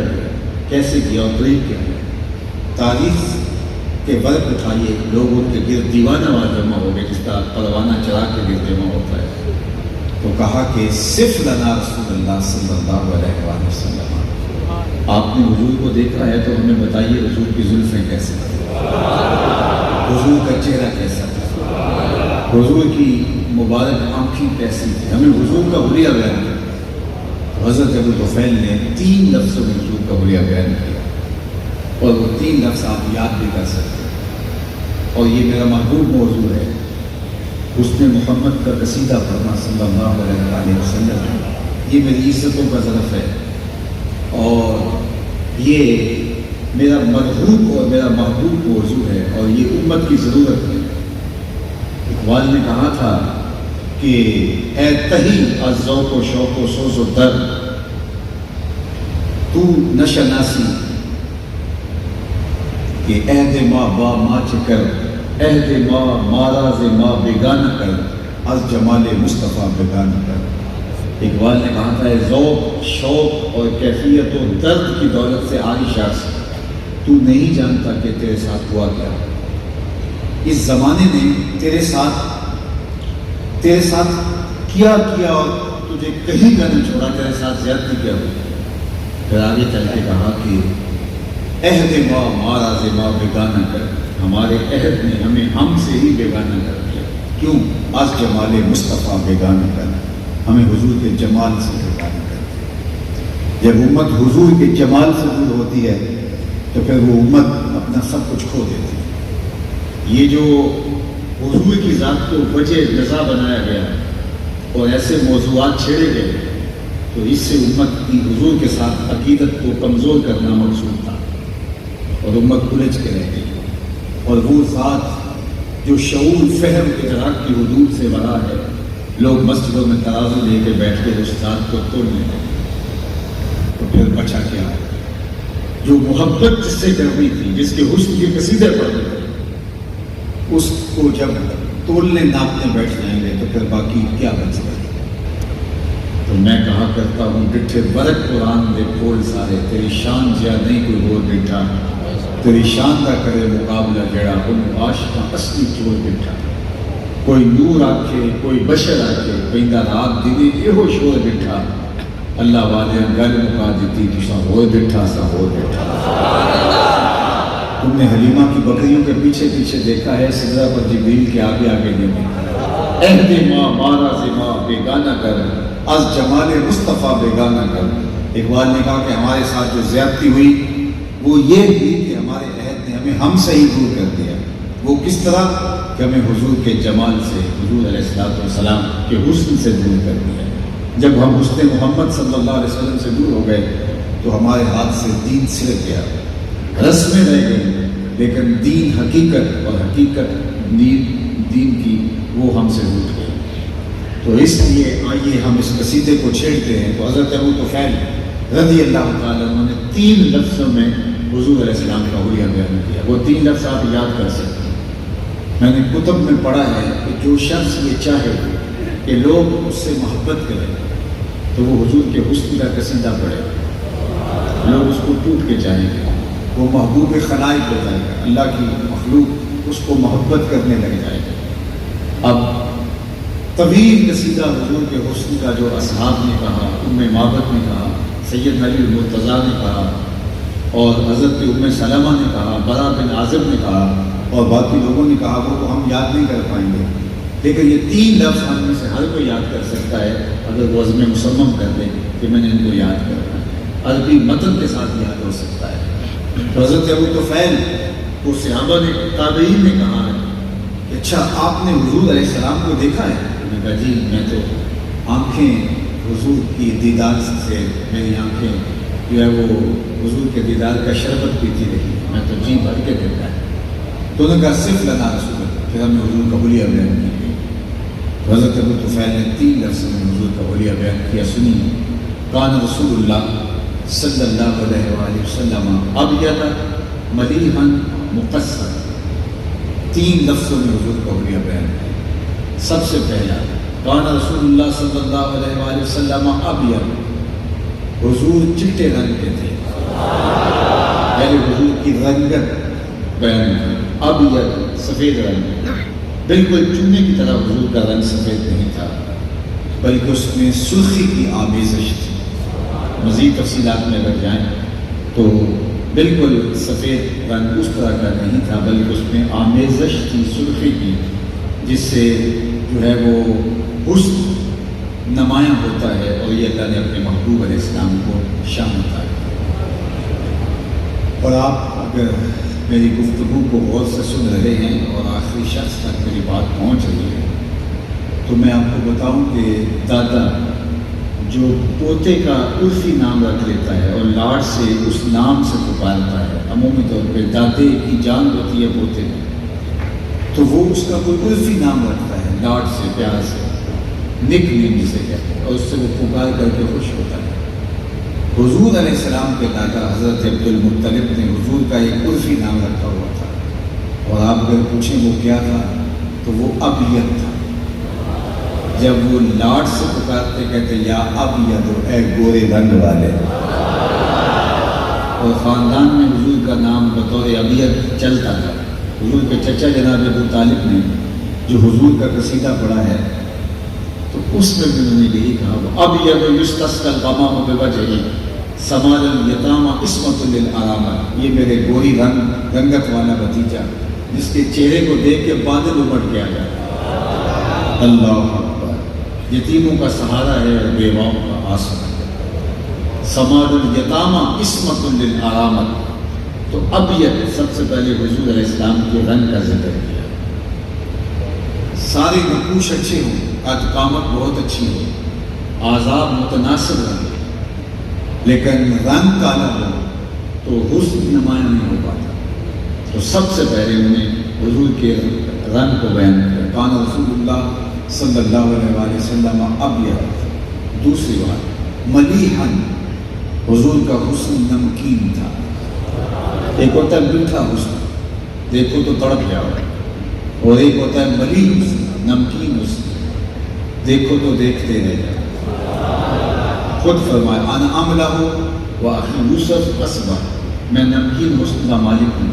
کیسے کیا اور طریق کیا ہے. تاریخ کے ورق اٹھائیے، لوگ ان کے گرد دیوانہ وار جمع ہو گئے جس طرح پروانہ چراغ کے گرد جمع ہوتا ہے. تو کہا کہ صرف لنا رسول اللہ صلی اللہ علیہ وآلہ وسلم، آپ نے حضور کو دیکھا ہے تو ہمیں بتائیے حضور کی زلفیں کیسے تھیں، حضور کا چہرہ کیسا تھا، حضور کی مبارک آنکھیں کیسی تھی، ہمیں حضور کا حلیہ بیان کیا. حضرت ابو طفیل نے 3 لفظوں میں حضور کا حلیہ بیان کیا اور وہ 3 لفظ آپ یاد بھی کر سکتے ہیں. اور یہ میرا محبوب موضوع ہے، حسن محمد کا قصیدہ پڑھنا صلی اللہ علیہ وسلم. یہ میری عزتوں کا ظرف ہے اور یہ میرا مرغوب اور میرا محبوب موضوع ہے اور یہ امت کی ضرورت ہے. اقبال نے کہا تھا کہ اے تہی از ذوق و شوق و سوز و درد، تو نشناسی کہ عہد ما با ما چکر، عہد ما ماراز ما بیگانہ کر، از جمال مصطفیٰ بیگانہ کر. اقبال نے کہا تھا ذوق شوق اور کیفیت و درد کی دولت سے آئی شخص، تو نہیں جانتا کہ تیرے ساتھ ہوا کیا. اس زمانے نے تیرے ساتھ کیا اور تجھے کہیں کا نہیں چھوڑا، تیرے ساتھ زیادتی کیا ہوئی. پھر آگے چل کے کہا کہ عہد ما ماراز ما بیگانہ کر، ہمارے عہد نے ہمیں ہم سے ہی بیگانہ کر دیا. کیوں؟ از جمال مصطفیٰ بیگانہ کر، ہمیں حضور کے جمال سے بیگانہ کر دیا. جب امت حضور کے جمال سے دور ہوتی ہے تو پھر وہ امت اپنا سب کچھ کھو دیتی ہے۔ یہ جو حضور کی ذات کو وجہ رضا بنایا گیا اور ایسے موضوعات چھیڑے گئے تو اس سے امت کی حضور کے ساتھ عقیدت کو کمزور کرنا مقصود تھا اور امت الجھ کے رہ گئی۔ اور وہ ذات جو شعور فہم ادراک کی حدود سے بڑا ہے، لوگ مسجدوں میں ترازو لے کے بیٹھ کے اس ذات کو توڑنے لگے تو پھر بچا کیا؟ جو محبت جس سے کرنی تھی، جس کے حسن کے قصیدے پڑھتے تھے، اس کو جب تولنے ناپنے بیٹھ جائیں گے تو پھر باقی کیا بچ گئے؟ تو میں کہا کرتا ہوں ڈٹھے برق قرآن دے پھول سارے، تیری شان جیا نہیں کوئی اور ڈٹھا، تیری شان دا کرے مقابلہ جڑا ان عاشقاں اصلی چور ڈٹھا۔ کوئی نور آکھے کوئی بشر آکھے، پیندا رات دنے یہ شور ڈٹھا، اللہ والے گل مکا دیتی کسا ہو ڈٹھا سا ہو ڈٹھا۔ تم نے حلیمہ کی بکریوں کے پیچھے پیچھے دیکھا ہے، سدرہ پر جبریل کے آگے آگے دیکھا، عہد ماں مارا زما بیگانہ کر، از جمال مصطفیٰ بیگانہ کر۔ اقبال نے کہا کہ ہمارے ساتھ جو زیادتی ہوئی وہ یہ تھی کہ ہمارے عہد نے ہمیں ہم سے ہی دور کر دیا۔ وہ کس طرح کہ ہمیں حضور کے جمال سے، حضور علیہ السلام کے حسن سے دور کر دیا۔ جب ہم حسن محمد صلی اللہ علیہ وسلم سے دور ہو گئے تو ہمارے ہاتھ سے دین سرک گیا، رسمیں رہ گئی، لیکن دین حقیقت اور حقیقت دین کی وہ ہم سے روٹ گئی۔ تو اس لیے آئیے ہم اس قصیدے کو چھیڑتے ہیں۔ تو حضرت ابو طفیل رضی اللہ تعالیٰ عنہ نے 3 لفظوں میں حضور علیہ السلام کا حلیہ بیان کیا۔ وہ 3 لفظ آپ یاد کر سکتے ہیں۔ میں نے کتب میں پڑھا ہے کہ جو شخص یہ چاہے کہ لوگ اس سے محبت کریں تو وہ حضور کے حسن کا قصیدہ پڑھے، لوگ اس کو ٹوٹ کے چاہیں گے، وہ محبوب خلائق ہو جائے گا، اللہ کی مخلوق اس کو محبت کرنے لگ جائے گا۔ اب طویل قصیدہ حضور کے حسن کا جو اصحاب نے کہا، معبد نے کہا، سید علی المرتضیٰ نے کہا اور حضرت سلمہ نے کہا، برا بن عازب نے کہا اور باقی لوگوں نے کہا، وہ تو ہم یاد نہیں کر پائیں گے، لیکن یہ 3 لفظ ہم میں سے ہر کوئی یاد کر سکتا ہے اگر وہ عزم مصمم کر دے کہ میں نے ان کو یاد کرنا ہے، عربی متن کے ساتھ یاد ہو سکتا ہے۔ تو حضرت ابو طفیل کو صحابہ نے، تابعین نے کہا ہے کہ اچھا آپ نے حضور علیہ السلام کو دیکھا ہے؟ میں نے کہا جی، میں تو آنکھیں حضور کی دیدار سے، میری آنکھیں جو ہے وہ حضور کے دیدار کا شربت پیتی رہی، میں تو جی بھر کے دیکھا ہے۔ تو انہوں نے کہا صرف لنا رسول اللہ، پھر ہم نے حضور کا حلیہ بیان کیا۔ حضرت ابو طفیل نے 3 لفظ میں حضور کا حلیہ بیان کیا، سنیے۔ کان رسول اللہ صلی اللہ علیہ وآلہ وسلم ابیض ملیحا مقصر۔ 3 لفظوں میں حضور کا حلیہ بیان کیا۔ سب سے پہلا کان رسول اللہ صلی اللہ علیہ وآلہ وسلم ابیض، حضور چٹے رنگ کے تھے، یعنی حضور کی رنگت بیان کی۔ ابیض سفید رنگ، بالکل چونے کی طرح حضور کا رنگ سفید نہیں تھا، بلکہ اس میں سرخی کی آمیزش تھی۔ مزید تفصیلات میں اگر جائیں تو بالکل سفید رنگ اس طرح کا نہیں تھا، بلکہ اس میں آمیزش تھی سرخی کی، جس سے جو ہے وہ حسن نمایاں ہوتا ہے، اور یہ اللہ نے اپنے محبوب علیہ السلام کو شامل کیا۔ اور آپ اگر میری گفتگو کو غور سے سن رہے ہیں اور آخری شخص تک میری بات پہنچ رہی ہے تو میں آپ کو بتاؤں کہ دادا جو پوتے کا عرفی نام رکھ لیتا ہے اور لاڈ سے اس نام سے پکارتا ہے، عمومی طور پہ دادے کی جان ہوتی ہے پوتے میں، تو وہ اس کا کوئی عرفی نام رکھتا ہے، لاڈ سے، پیار سے، نک نیم جسے کہتے ہیں، اور اس سے وہ پکار کر کے خوش ہوتا ہے۔ حضور علیہ السلام کے دادا حضرت عبد المطلب نے حضور کا ایک عرفی نام رکھا ہوا تھا، اور آپ اگر پوچھیں وہ کیا تھا تو وہ ابیض تھا۔ جب وہ لاڈ سے پکارتے کہتے یا ابیض، اے گورے رنگ والے، اور خاندان میں حضور کا نام بطور ابیض چلتا تھا۔ حضور کے چچا جناب ابو طالب نے جو حضور کا قصیدہ پڑھا ہے تو اس میں بھی انہوں نے یہی کہا، ابیض یستسقی الغمام بوجہہ سمال الیتامى عصمۃ للارامل، یہ میرے گوری رنگت والا بھتیجا جس کے چہرے کو دیکھ کے بادل امٹ کے آ جاتا۔ اللہ اکبر، یتیموں کا سہارا ہے اور بیواؤں کا آسرا ہے۔ سماد الیتامہ عصمت للارامل، تو اب یہ سب سے پہلے حضور علیہ السلام کے رنگ کا ذکر کیا۔ سارے نقوش اچھے ہوں، قامت بہت اچھی ہو، آزاد متناسب رہے، لیکن رنگ کالا ہو تو حسن نمایاں نہیں ہو پاتا۔ تو سب سے پہلے انہیں حضور کے رنگ کو بیان کیا۔ کان رسول اللہ صلی اللہ علیہ وسلم ابیض، دوسری بات ملیحاً، حضور کا حسن نمکین تھا۔ ایک ہوتا ہے میٹھا حسن، دیکھو تو تڑپ جاؤ، اور ایک ہوتا ہے ملیح حسن، نمکین حسن، دیکھو تو دیکھتے رہ جاؤ۔ خود فرمایا انا املہ و اخی یوسف اصبر، میں نمکین حسن کا مالک ہوں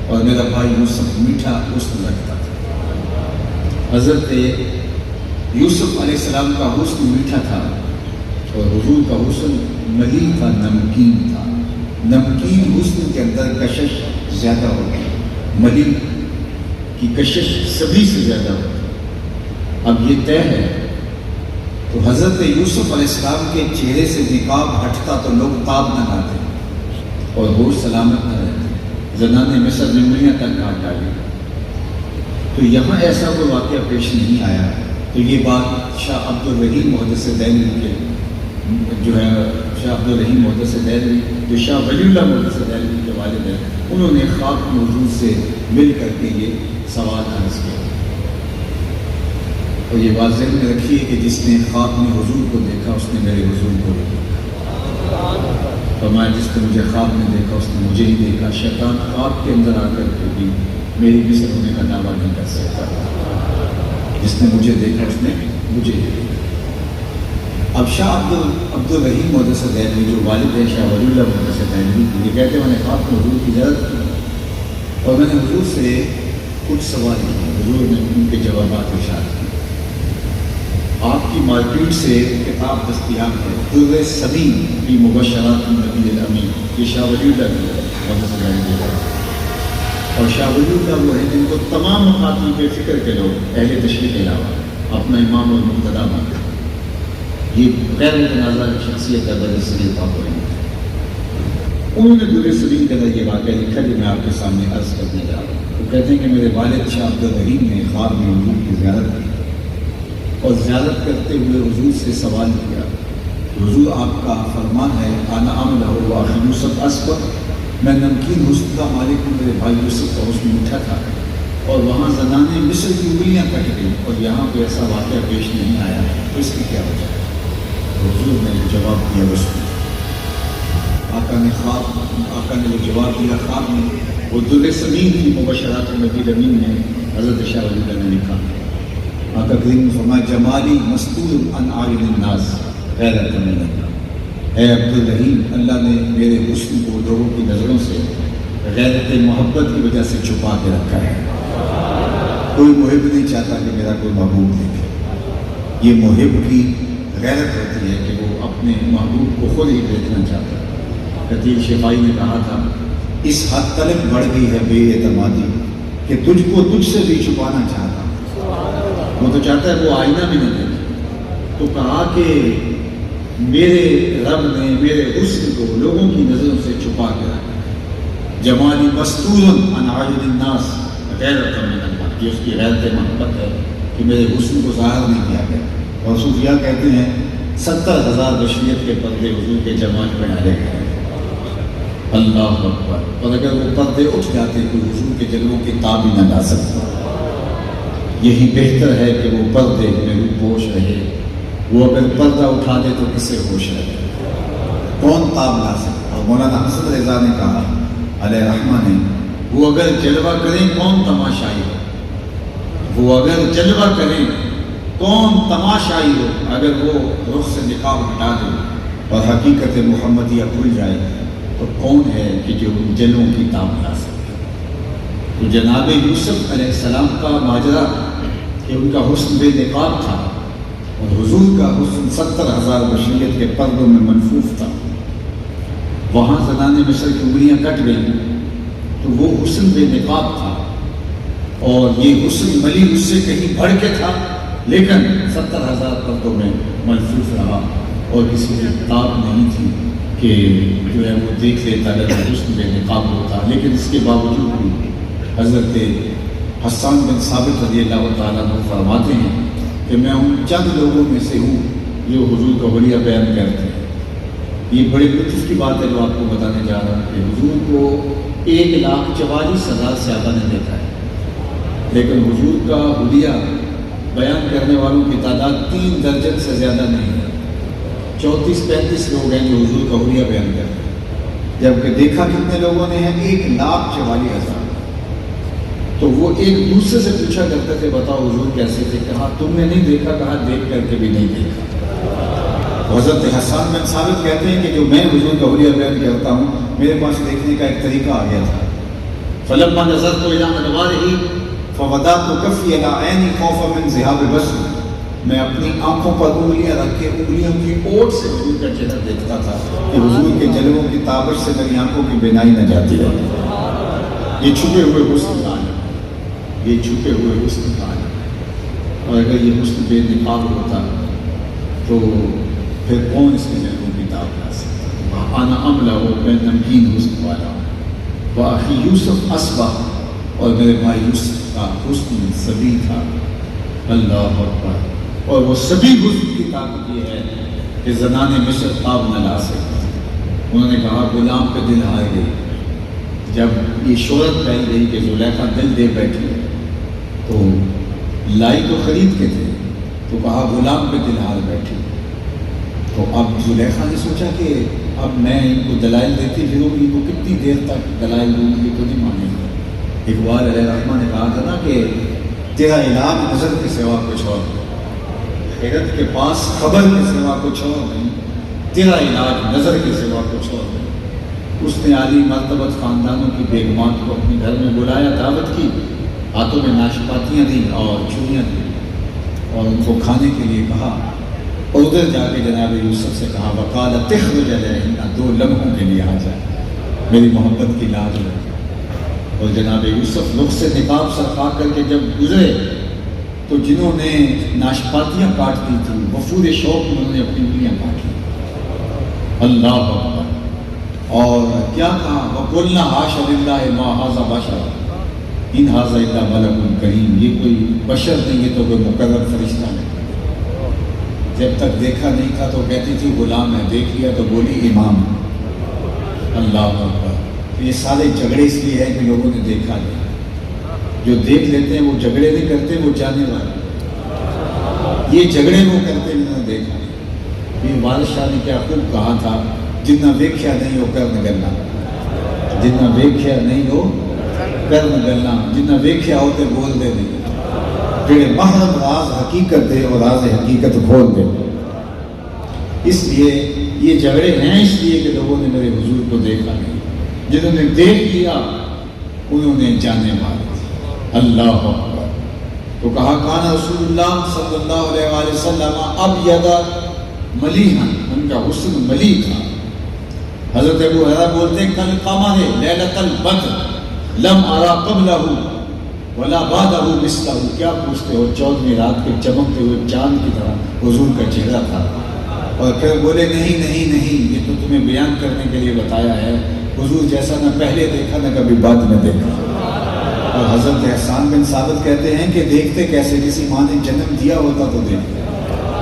اور میرا بھائی یوسف میٹھا حسن رکھتا تھا۔ حضرت یوسف علیہ السلام کا حسن میٹھا تھا اور حضور کا حسن ملیح تھا، نمکین تھا۔ نمکین حسن کے اندر کشش زیادہ ہوتی ہے، ملیح کی کشش سبھی سے زیادہ ہوتی ہے۔ اب یہ طے ہے، تو حضرت یوسف علیہ السلام کے چہرے سے نقاب ہٹتا تو لوگ تاب نہ لاتے اور ہوش سلامت نہ رہتے، زنان مصر میں انگلیاں تک کاٹ ڈالی۔ تو یہاں ایسا کوئی واقعہ پیش نہیں آیا۔ تو یہ بات شاہ عبد الرحیم محدث دہلوی کے جو ہے، شاہ عبد الرحیم محدث دہلوی جو شاہ ولی اللہ محدث دہلوی کے والد ہیں، انہوں نے خواب میں حضور سے مل کر کے یہ سوال عرض کیا۔ اور یہ بات ذہن میں رکھیے کہ جس نے خواب میں حضور کو دیکھا اس نے میرے حضور کو دیکھا۔ فرمایا جس نے مجھے خواب میں دیکھا اس نے مجھے ہی دیکھا۔ شیطان خواب کے اندر آ کر کے بھی میری مثل ہونے کا دعویٰ نہیں کر سکتا۔ جس نے مجھے دیکھا اس نے مجھے ہی دیکھا۔ اب شاہ عبد الرحیم محدث دہلوی جو والد ہے شاہ ولی اللہ محدث دہلوی، یہ کہتے ہیں میں نے خواب میں حضور کی زیارت کی اور میں نے حضور سے کچھ سوال کیے، حضور نے ان کے جوابات ارشاد کیے۔ آپ کی مارکیٹ سے کتاب دستیاب ہے، در سمین فی مبشرات النبی الامین، یہ شاہ ولی اللہ محدث دہلوی ہے۔ اور شاہ ولی اللہ وہ ہے جن کو تمام مخاطب فکر کے لوگ اہل تشریح کے علاوہ اپنا امام اور مقتدا مانتے ہیں۔ یہ غیر متنازع شخصیت ہے در سلیم آپ ہوئے ہیں۔ انہوں نے در سلیم کے اندر یہ واقعہ لکھا جو میں آپ کے سامنے عرض کرنے جا رہا ہوں۔ وہ کہتے ہیں کہ میرے والد شاہ عبد الرحیم نے خواب میں حضور کی زیارت کی اور زیارت کرتے ہوئے حضور سے سوال کیا، حضور آپ کا فرمان ہے انا املہ و اخی یوسف اصبر، میں نمکین حسن کا مالک ہوں، میرے بھائی یوسف کا حسن میٹھا تھا اور وہاں زنانیں مصر کی انگلیاں کٹ گئیں اور یہاں پہ ایسا واقعہ پیش نہیں آیا، تو اس کی کیا وجہ ہے؟ حضور نے جواب دیا اس میں، آقا نے جو جواب دیا خواب میں، وہ در سمین کی مبشرات النبی الامین میں حضرت شاہ ولی اللہ نے لکھا۔ آقا کریم نے فرمایا جمالی مستور عن اعین الناس غیرت من اللہ، اے عبد الرحیم اللہ نے میرے حسن کو لوگوں کی نظروں سے غیرت محبت کی وجہ سے چھپا کے رکھا ہے۔ کوئی محب نہیں چاہتا کہ میرا کوئی محبوب دیکھے، یہ محب کی غیرت ہوتی ہے کہ وہ اپنے محبوب کو خود ہی دیکھنا چاہتا ہے۔ قتیل شفائی نے کہا تھا اس حد تلک بڑھ گئی ہے بے اعتمادی کہ تجھ کو تجھ سے بھی چھپانا چاہتا ہوں۔ وہ تو چاہتا ہے وہ آئینہ بھی نہ دیکھے، تو کہا کہ میرے رب نے میرے حسن کو لوگوں کی نظروں سے چھپا کے رکھا۔ جمالی مستور عن اعین الناس غیرت من اللہ، یہ اس کی غیرت محبت ہے کہ میرے حسن کو ظاہر نہیں کیا گیا۔ اور صوفیاء کہتے ہیں 70,000 بشریت کے پردے حضور کے جمال پہ ڈالے گئے، اللہ اکبر، اور اگر وہ پردے اٹھ جاتے تو حضور کے جلووں کی تاب ہی نہ لا سکتا۔ یہی بہتر ہے کہ وہ پردے میں روپوش رہے، وہ اگر پردہ اٹھا دے تو کسے ہوش رہے، کون تاب لا سکتا؟ اور مولانا حسن رضا نے کہا علیہ رحمہ نے، وہ اگر جلوہ کریں کون تماشائی ہو، وہ اگر جلوہ کریں کون تماشائی ہو، اگر وہ رخ سے نقاب ہٹا دے اور حقیقت محمدیہ بھول جائے تو کون ہے کہ جو ان جلووں کی تاب لا سکے؟ تو جناب یوسف علیہ السلام کا ماجرا کہ ان کا حسن بے نقاب تھا اور حضور کا حسن 70,000 بشریت کے پردوں میں منفوف تھا۔ وہاں زنان مصر کی انگلیاں کٹ گئیں تو وہ حسن بے نقاب تھا اور یہ حسن ملی اس سے کہیں بڑھ کے تھا، لیکن 70,000 پردوں میں ملفوف رہا اور کسی کی تاب نہیں تھی۔ کہ جو ہے وہ دیکھ لیتا ہے تو حسن بے نقاب ہوتا، لیکن اس کے باوجود بھی حضرت حسان بن ثابت رضی اللہ تعالیٰ عنہ فرماتے ہیں کہ میں ان چند لوگوں میں سے ہوں جو حضور کا ولیہ بیان کرتے ہیں۔ یہ بڑے لطف کی بات ہے جو آپ کو بتانے جا رہا ہوں کہ حضور کو 1,44,000 صحابہ نے دیکھا ہے، لیکن حضور کا ولیہ بیان کرنے والوں کی تعداد 3 درجن سے زیادہ نہیں ہے۔ 34-35 لوگ ہیں جو حضور کا ولیہ بیان کرتے ہیں، جبکہ دیکھا کتنے لوگوں نے ہے؟ 1,44,000۔ تو وہ ایک دوسرے سے پوچھا کرتے تھے بتاؤ حضور کیسے تھے؟ کہا تم نے نہیں دیکھا، کہا دیکھ کر کے بھی نہیں دیکھا۔ حضرت حسان بن ثابت کہتے ہیں کہ جو میں حضور کا ولیہ بیان کرتا ہوں میرے پاس دیکھنے کا ایک طریقہ آ گیا تھا۔ فلما نظرت الى ادبارہ فوضعت کفی علی عینی خوفا من ذہاب بصری، میں اپنی آنکھوں پر انگلیاں رکھ کے انگلیوں کی اوٹ سے حضور کا چہرہ دیکھتا تھا کہ حضور کے جلووں کی تابش سے میری آنکھوں کی بینائی نہ جاتی رہے۔ یہ چھپے ہوئے حسن کا عالم، یہ چھپے ہوئے حسن کا عالم۔ اور اگر یہ حسن بے نقاب ہوتا تو پھر کون اس کے جلووں کی تاب لا سکتا؟ انا املا ہو، میں نمکین حسن والا ہوں۔ واخی یوسف اصبح، اور میرے بھائی یوسف کا حسن سبھی تھا۔ اللہ اکبر۔ اور وہ سبھی حسن کی طاقت یہ ہے کہ زنان مصر خواب نہ لا سکتا۔ انہوں نے کہا غلام پہ دل آئے گئی، جب یہ شہرت پھیل گئی کہ زلیخا دل دے بیٹھی تو لائی تو خرید کے تھے، تو کہا غلام پہ دل آ بیٹھی۔ تو اب زلیخا نے سوچا کہ اب میں ان کو دلائل دیتی پھروں گی تو کتنی دیر تک دلائل دوں گی تو نہیں مانیں گے۔ اقبال علیہ الرحمٰن نے کہا تھا نا کہ تیرا علاج نظر کے سوا کچھ اور نہیں، حیرت کے پاس خبر کے سوا کچھ اور نہیں، تیرا علاج نظر کے سوا کچھ اور نہیں۔ اس نے عالی مرتبت خاندانوں کی بیگمات کو اپنے گھر میں بلایا، دعوت کی، ہاتھوں میں ناشپاتیاں دیں اور چوڑیاں دیں اور ان کو کھانے کے لیے کہا، اور ادھر جا کے جناب یوسف سے کہا وقال تخرج علیہن، 2 لمحوں کے لیے آ جائے، میری محبت کی لاج لے۔ اور جناب یوسف رخ سے نقاب سرخا کر کے جب گزرے تو جنہوں نے ناشپاتیاں کاٹ دی تھی وفور شوق میں انہوں نے اپنی انگلیاں کاٹی۔ اللہ اکبر۔ اور کیا کہا وَقُلْنَا حَاشَ لِلَّهِ مَا هَٰذَا بَشَرٌ إِنْ هَٰذَا إِلَّا مَلَكٌ كَرِيمٌ، یہ کوئی بشر نہیں، یہ تو کوئی مقرر فرشتہ نہیں۔ جب تک دیکھا نہیں تھا تو کہتی تھی غلام ہے، دیکھ لیا تو بولی امام۔ اللہ اکبر۔ یہ سارے جھگڑے اس لیے ہیں کہ لوگوں نے دیکھا نہیں، جو دیکھ لیتے ہیں وہ جھگڑے نہیں کرتے، وہ جانے والے، یہ جھگڑے وہ کرتے ہیں جنہوں نے دیکھا نہیں۔ یہ والد شاہ نے کیا خوب کہا تھا، جنہ ویکھیا نہیں ہو کر نہ گلنا، جنہ ویکھیا نہیں ہو کر نہ گلنا، جنہ ویکھیا ہو تے بول دے نہیں، جڑے محرم راز حقیقت دے اور راز حقیقت کھول دے۔ اس لیے یہ جھگڑے ہیں اس لیے کہ لوگوں نے میرے حضور کو دیکھا نہیں، جنہوں نے دیکھ لیا انہوں نے جانے مار دی۔ اللہ اکبر۔ تو کہا کان رسول اللہ صلی اللہ علیہ وآلہ وسلم ابیض ملیحا، ان کا حسن ملی تھا۔ حضرت ابو ہریرہ بولتے ہیں کل قمر لیلۃ البدر لم ارا قبلہ ولا بعدہ مثلہ، کیا پوچھتے ہو، 14ویں رات کے چمکتے ہوئے چاند کی طرح حضور کا چہرہ تھا۔ اور پھر بولے نہیں نہیں نہیں، یہ تو تمہیں بیان کرنے کے لیے بتایا ہے، حضور جیسا نہ پہلے دیکھا نہ کبھی بعد میں دیکھا۔ اور حضرت حسان بن ثابت کہتے ہیں کہ دیکھتے کیسے، کسی ماں نے جنم دیا ہوتا تو دیکھتے،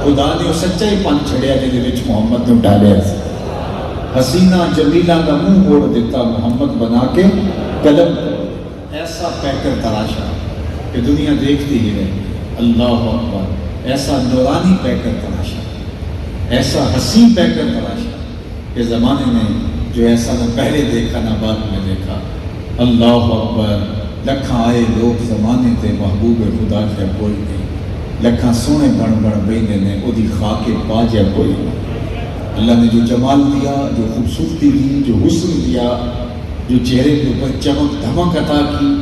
خدا نے وہ سچا ہی پن چھڑیا جی محمد نے ڈالیا، حسینہ جمیلہ کا منہ موڑ دیتا محمد بنا کے قلم، ایسا پیکر تراشا کہ دنیا دیکھتی ہی رہے۔ اللہ اکبر۔ ایسا نورانی پیکر تراشا، ایسا حسین پیکر تراشا کہ زمانے نے جو ایسا نہ پہلے دیکھا نہ بعد میں دیکھا۔ اللہ اکبر۔ لکھاں آئے لوگ زمانے تے محبوب خدا کیا کوئی نہیں، لکھاں سونے بن بن بیندے نے او دی خاک پا جا کوئی نہیں۔ اللہ نے جو جمال دیا، جو خوبصورتی دی، جو حسن دیا، جو چہرے کے اوپر چمک دھمک عطا کی،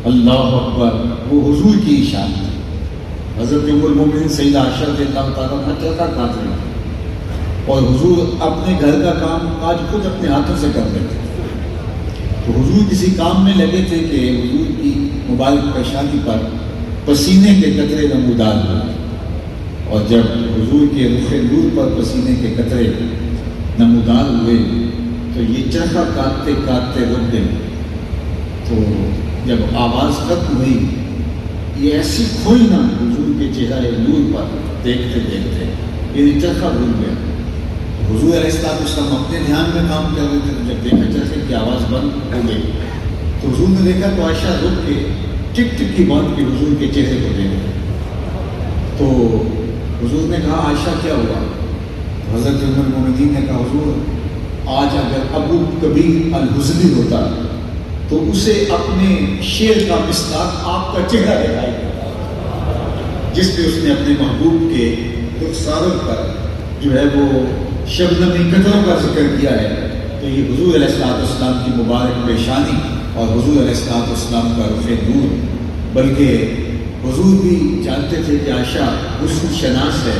اللہ اکبر، وہ حضور کی شان ہے۔ حضرت ام المومنین سیدہ عائشہ رضی اللہ تعالیٰ عنہا چرخہ کاٹ رہی تھی اور حضور اپنے گھر کا کام آج خود اپنے ہاتھوں سے کر لیتے تھے۔ تو حضور کسی کام میں لگے تھے کہ حضور کی مبارک پیشانی پر پسینے کے قطرے نمودار ہوئے، اور جب حضور کے رخ نور پر پسینے کے قطرے نمودار ہوئے تو یہ چرخہ کاٹتے کاٹتے رک گئے. تو جب آواز ختم ہوئی یہ ایسی کھوئی نہ حضور کے چہرہ نور پر دیکھتے دیکھتے یہ چرخہ رک گیا. حضور علیہ السلام اپنے دھیان میں کام کر رہے تھے تو جب دیکھا چرخے کی آواز بند ہو گئی تو حضور نے دیکھا تو عائشہ رک کے ٹک ٹک کی بات کی حضور کے چہرے کو دیکھا. تو حضور نے کہا عائشہ کیا ہوا؟ حضرت ام المومنین نے کہا حضور آج اگر ابو کبیر الحزنی ہوتا تو اسے اپنے شعر کا مصداق آپ کا چہرہ دکھائی دیتا جس پہ اس نے اپنے محبوب کے رخساروں پر جو ہے وہ شبنمی قطروں کا ذکر کیا ہے. تو یہ حضور علیہ السلام کی مبارک پیشانی اور حضور علیہ السلام کا رخ نور. بلکہ حضور بھی جانتے تھے کہ عائشہ حسن شناس ہے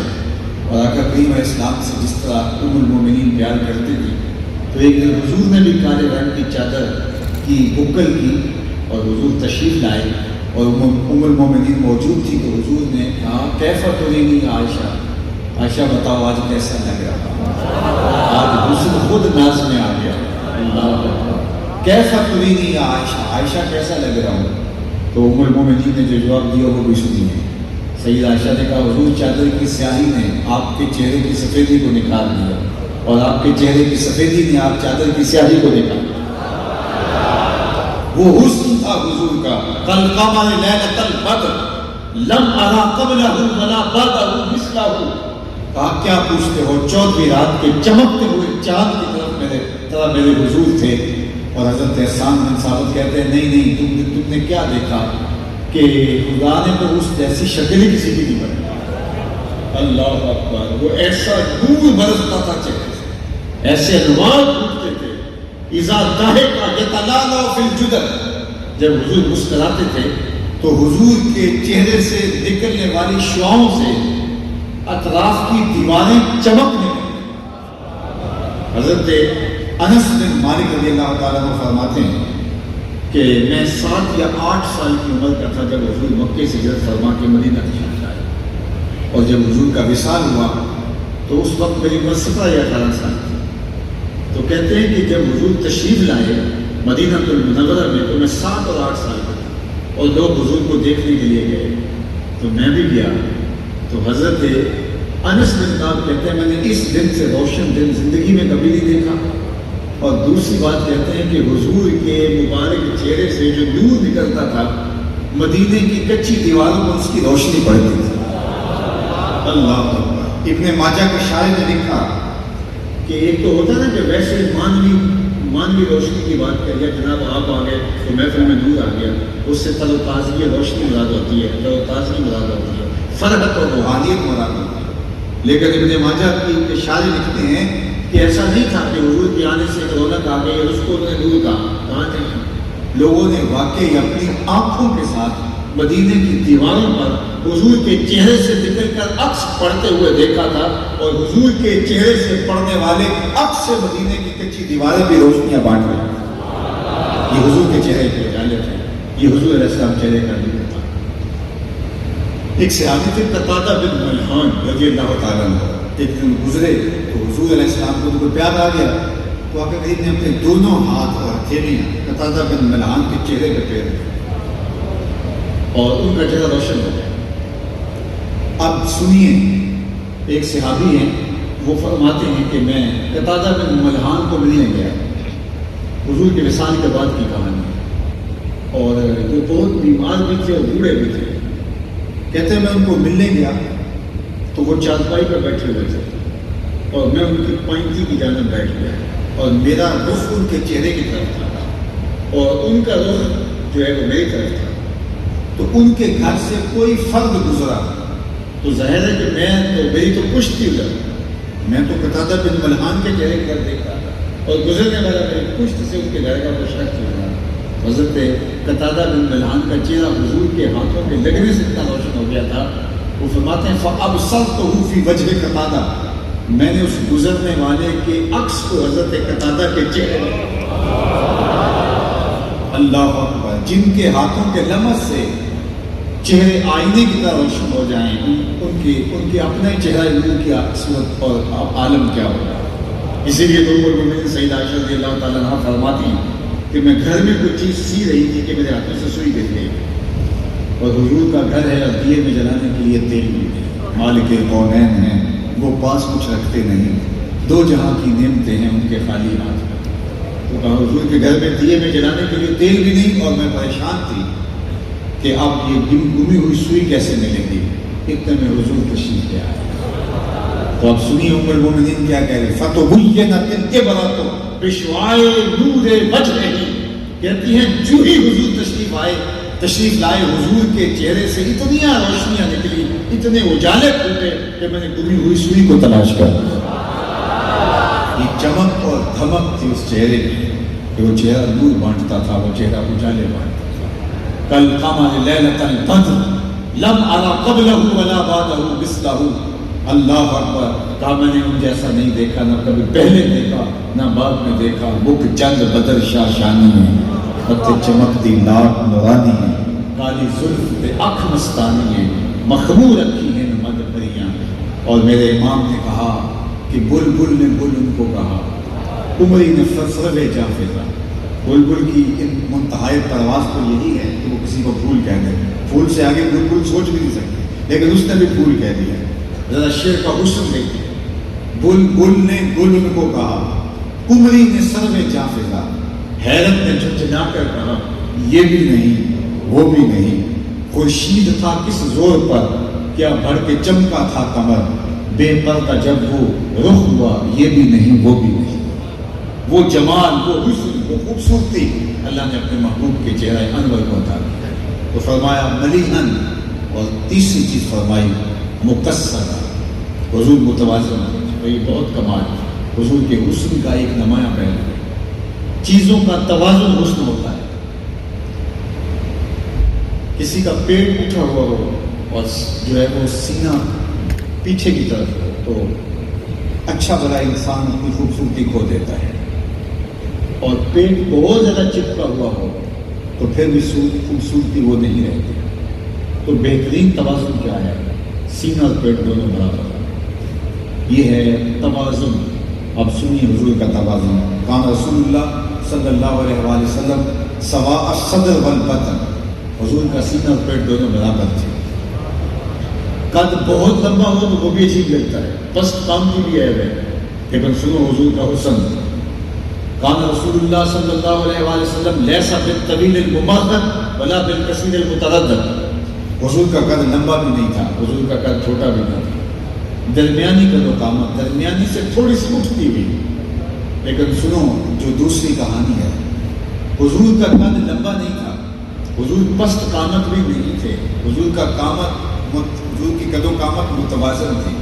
اور آقا کریم علیہ السلام سے جس طرح ام المومنین پیار کرتے تھے. تو ایک دن حضور نے بھی کالے رنگ کی چادر کی بکل کی اور حضور تشریف لائے اور ام المومنین موجود تھی. تو حضور نے کہا کیف ترینی عائشہ، عائشہ بتاؤ آج کیسا لگ رہا؟ آج حسن خود ناز میں آ گیا. اللہ کیف ترینی عائشہ، عائشہ کیسا لگ رہا ہوں؟ تو ام المومنین نے جو جواب دیا وہ بھی سنیے. سید عائشہ نے کہا حضور چادر کی سیاہی نے آپ کے چہرے کی سفیدی کو نکال دیا اور آپ کے چہرے کی سفیدی نے آپ چادر کی سیاہی کو نکال دیا. وہ حسن تھا حضور کا قل قمر لیلۃ البدر لم ارى قبلہ ولا بعدہ مثلہ. کہا کیا پوچھتے ہو، 14ویں رات کے چمکتے ہوئے چاند کی طرف میرے حضور تھے. اور حضرت احسان بن ثابت کہتے ہیں نہیں تم نے کیا دیکھا کہ خدا نے تو اس جیسی شکل ہی کسی کی نہیں بنائی. اللہ اکبر. وہ ایسا نور برستا تھا چہرے سے، ایسے انوار پھوٹتے تھے. اذا ضحک یتلالا فی الجدر، جب حضور مسکراتے تھے تو حضور کے چہرے سے نکلنے والی شعاؤں سے اطراف کی دیواریں چمکنے لگیں. حضرت انس بن مالک رضی اللہ تعالیٰ عنہ فرماتے ہیں کہ میں 7 یا 8 سال کی عمر کا تھا جب حضور مکے سے ہجرت فرما کے مدینہ تشریف لائے. اور جب حضور کا وصال ہوا تو اس وقت میری عمر 17 یا 18 سال تھی. تو کہتے ہیں کہ جب حضور تشریف لائے مدینہ المنورہ میں تو میں 7 اور 8 سال کا تھا اور لوگ حضور کو دیکھنے کے لیے گئے تو میں بھی گیا. تو حضرت انس بن مالک کہتے ہیں میں نے اس دن سے روشن دن زندگی میں کبھی نہیں دیکھا. اور دوسری بات کہتے ہیں کہ حضور کے مبارک چہرے سے جو نور نکلتا تھا مدینے کی کچی دیواروں پر اس کی روشنی پڑتی تھی. اللہ اکبر. ابن ماجہ کے شاعر نے لکھا کہ ایک تو ہوتا نا کہ ویسے مانوی روشنی کی بات کر لیا، جناب آپ آ گئے تو محفل میں نور آ گیا، اس سے تر و تازگی روشنی مراد ہوتی ہے، تر و تازگی مراد ہوتی ہے، فرحت اور روحانیت مراد ہوتی ہے. لیکن ابن ماجہ کی شاعر لکھتے ہیں کہ ایسا نہیں تھا کہ حضور کے آنے سے رونق آ گئی اور اس کو انہوں نے نور کہا. کہاں نہیں، لوگوں نے واقعی اپنی آنکھوں کے ساتھ مدینے کی دیواروں پر حضور کے چہرے سے نکل کر عکس پڑھتے ہوئے دیکھا تھا اور حضور کے چہرے سے پڑھنے والے عکس سے مدینے کی کچی دیواریں بھی روشنیاں بانٹ رہی ہیں. یہ حضور کے چہرے کی جالت ہے، یہ حضور علیہ السلام چہرے کا نور تھا. ایک صحابی تھے قتادہ بن ملحان رضی اللہ تعالیٰ عنہ. ایک دن گزرے تو حضور علیہ السلام کو تو پیار آ گیا تو آقا کریم نے اپنے دونوں ہاتھ اور ہتھیلیاں قتادہ بن ملحان کے چہرے پہ پھیر دی اور ان کا چہرہ روشن ہو گیا. اب سنیے، ایک صحابی ہیں وہ فرماتے ہیں کہ میں قتادہ بن ملحان کو ملنے گیا، حضور کے وصال کے بعد کی کہانی، اور وہ بہت بیمار بھی تھے اور بوڑھے بھی تھے. کہتے ہیں میں ان کو ملنے گیا تو وہ چارپائی پہ بیٹھے ہوئے تھے اور میں ان کی پائنتی کی جانب بیٹھ گیا اور میرا رخ ان کے چہرے کی طرف تھا اور ان کا رخ جو ہے وہ میری طرف تھا. تو ان کے گھر سے کوئی فرد گزرا تو ظاہر ہے کہ میری تو پشت تھی ادھر، میں تو قتادہ بن ملحان کے چہرے کی طرف دیکھ رہا تھا اور گزرنے والا میری پشت سے ان کے گھر کا وہ شخص گزرا. حضرت قتادہ بن ملحان کا چہرہ حضور کے ہاتھوں کے لگنے سے اتنا روشن ہو گیا تھا. وہ فرماتے ہیں فَأَبْصَرْتُهُ فِي وَجْهِ قَتَادَةَ، میں نے اس گزرنے والے کے عکس کو حضرت قتادہ کے چہرے میں. اللہ اکبر. جن کے ہاتھوں کے لمس سے چہرے آئینے کی طرح روشن ہو جائیں، ان کے اپنا ہی چہرہ نور کی صورت اور عالم کیا ہوگا. اسی لیے تو ام المؤمنین سیدہ عائشہ رضی اللہ تعالیٰ عنہا فرماتی کہ میں گھر میں کوئی چیز سی رہی تھی کہ میرے ہاتھوں سے سوئی گر گئی، اور حضور کا گھر ہے اور دیے میں جلانے کے لیے تیل بھی نہیں، مالک کونین ہیں، وہ پاس کچھ رکھتے نہیں، دو جہاں کی نعمتیں ہیں ان کے خالی ہاتھ میں۔ تو کہا حضور کے گھر میں دیے میں جلانے کے لیے تیل بھی نہیں، اور میں پریشان تھی کہ اب یہ گمی ہوئی سوئی کیسے ملے گی، اتنے میں حضور تشریف لے آئے۔ تو اب سنیے ام المؤمنین کیا کہہ رہی، فَتُبُيَّنَتِ الْإِبْرَةُ بِشُعَاعِ نُورِ وَجْهِهِ، کہتی ہیں جو ہی حضور تشریف لائے حضور کے چہرے سے اتنی روشنیاں نکلی، اتنے اجالے پھوٹے کہ میں نے گمی ہوئی سوئی کو تلاش کر لیا۔ یہ چمک اور دھمک تھی اس چہرے کی کہ وہ چہرہ نور بانٹتا تھا، وہ چہرہ اجالے بانٹتا تھا۔ کل قمر لیلۃ القدر لم ارى قبلہ ولا بعدہ مثلہ، اللہ اکبر، کہا میں نے ان جیسا نہیں دیکھا، نہ کبھی پہلے دیکھا نہ بعد میں دیکھا، بک چند بدر شاشانی ہے، مت چمکتی لاٹ نورانی ہے، کالی زلف پہ اکھ مستانی ہے، مخمور رکھی ہیں مد پریاں۔ اور میرے امام نے کہا کہ بلبل نے بل ان کو کہا، عمری نے فضل جافظہ، بلبل کی ان منتہائی پرواز کو یہی ہے کہ وہ کسی کو پھول کہہ دے، پھول سے آگے بلبل سوچ بھی نہیں سکتی، لیکن اس نے بھی پھول کہہ دیا۔ ذرا شعر کا حسن دیکھیں، بلبل نے گل ان کو کہا، قمری نے سرو جافظہ، حیرت نے جھنجھنا کر کہا یہ بھی نہیں وہ بھی نہیں، خورشید تھا کس زور پر، کیا بڑھ کے چمکا تھا قمر، بے پردہ جب وہ رخ ہوا یہ بھی نہیں وہ بھی نہیں۔ وہ جمال، وہ حسن، وہ خوبصورتی اللہ نے اپنے محبوب کے چہرہ انور کو عطا کیا۔ تو فرمایا ملیحن، اور تیسری چیز فرمائی مقصرہ، حضور متوازن ہے، تو یہ بہت کمال ہے۔ حضور کے حسن کا ایک نمایاں پہلو ہے، چیزوں کا توازن حسن ہوتا ہے۔ کسی کا پیٹ اٹھا ہوا ہو اور جو ہے وہ سینہ پیچھے کی طرف ہو تو اچھا بڑا انسان اپنی خوبصورتی کھو دیتا ہے، اور پیٹ بہت زیادہ چپکا ہوا ہو تو پھر بھی خوبصورتی وہ نہیں رہتی۔ تو بہترین توازن کیا ہے؟ سینہ اور پیٹ دونوں برابر، یہ ہے توازن۔ اب سنیے حضور کا توازن، کان رسول اللہ صلی اللہ علیہ وآلہ وسلم سواء الصدر والبطن، حضور کا سینہ اور پیٹ دونوں برابر تھے۔ قد بہت لمبا ہو تو وہ بھی عجیب لگتا ہے، پست کام کی بھی عیب ہے، لیکن سنو حضور کا حسن، کان رسول اللہ صلی اللہ علیہ وآلہ وسلم لیس بالطویل الممہد ولا بالقصیر المتردد، حضور کا قد لمبا بھی نہیں تھا، حضور کا قد چھوٹا بھی نہیں تھا، درمیانی قد و قامت، درمیانی سے تھوڑی سی اٹھتی ہوئی۔ لیکن سنو جو دوسری کہانی ہے، حضور کا قد لمبا نہیں تھا، حضور پست قامت بھی نہیں تھے، حضور کا حضور کی قد و قامت متوازن تھی،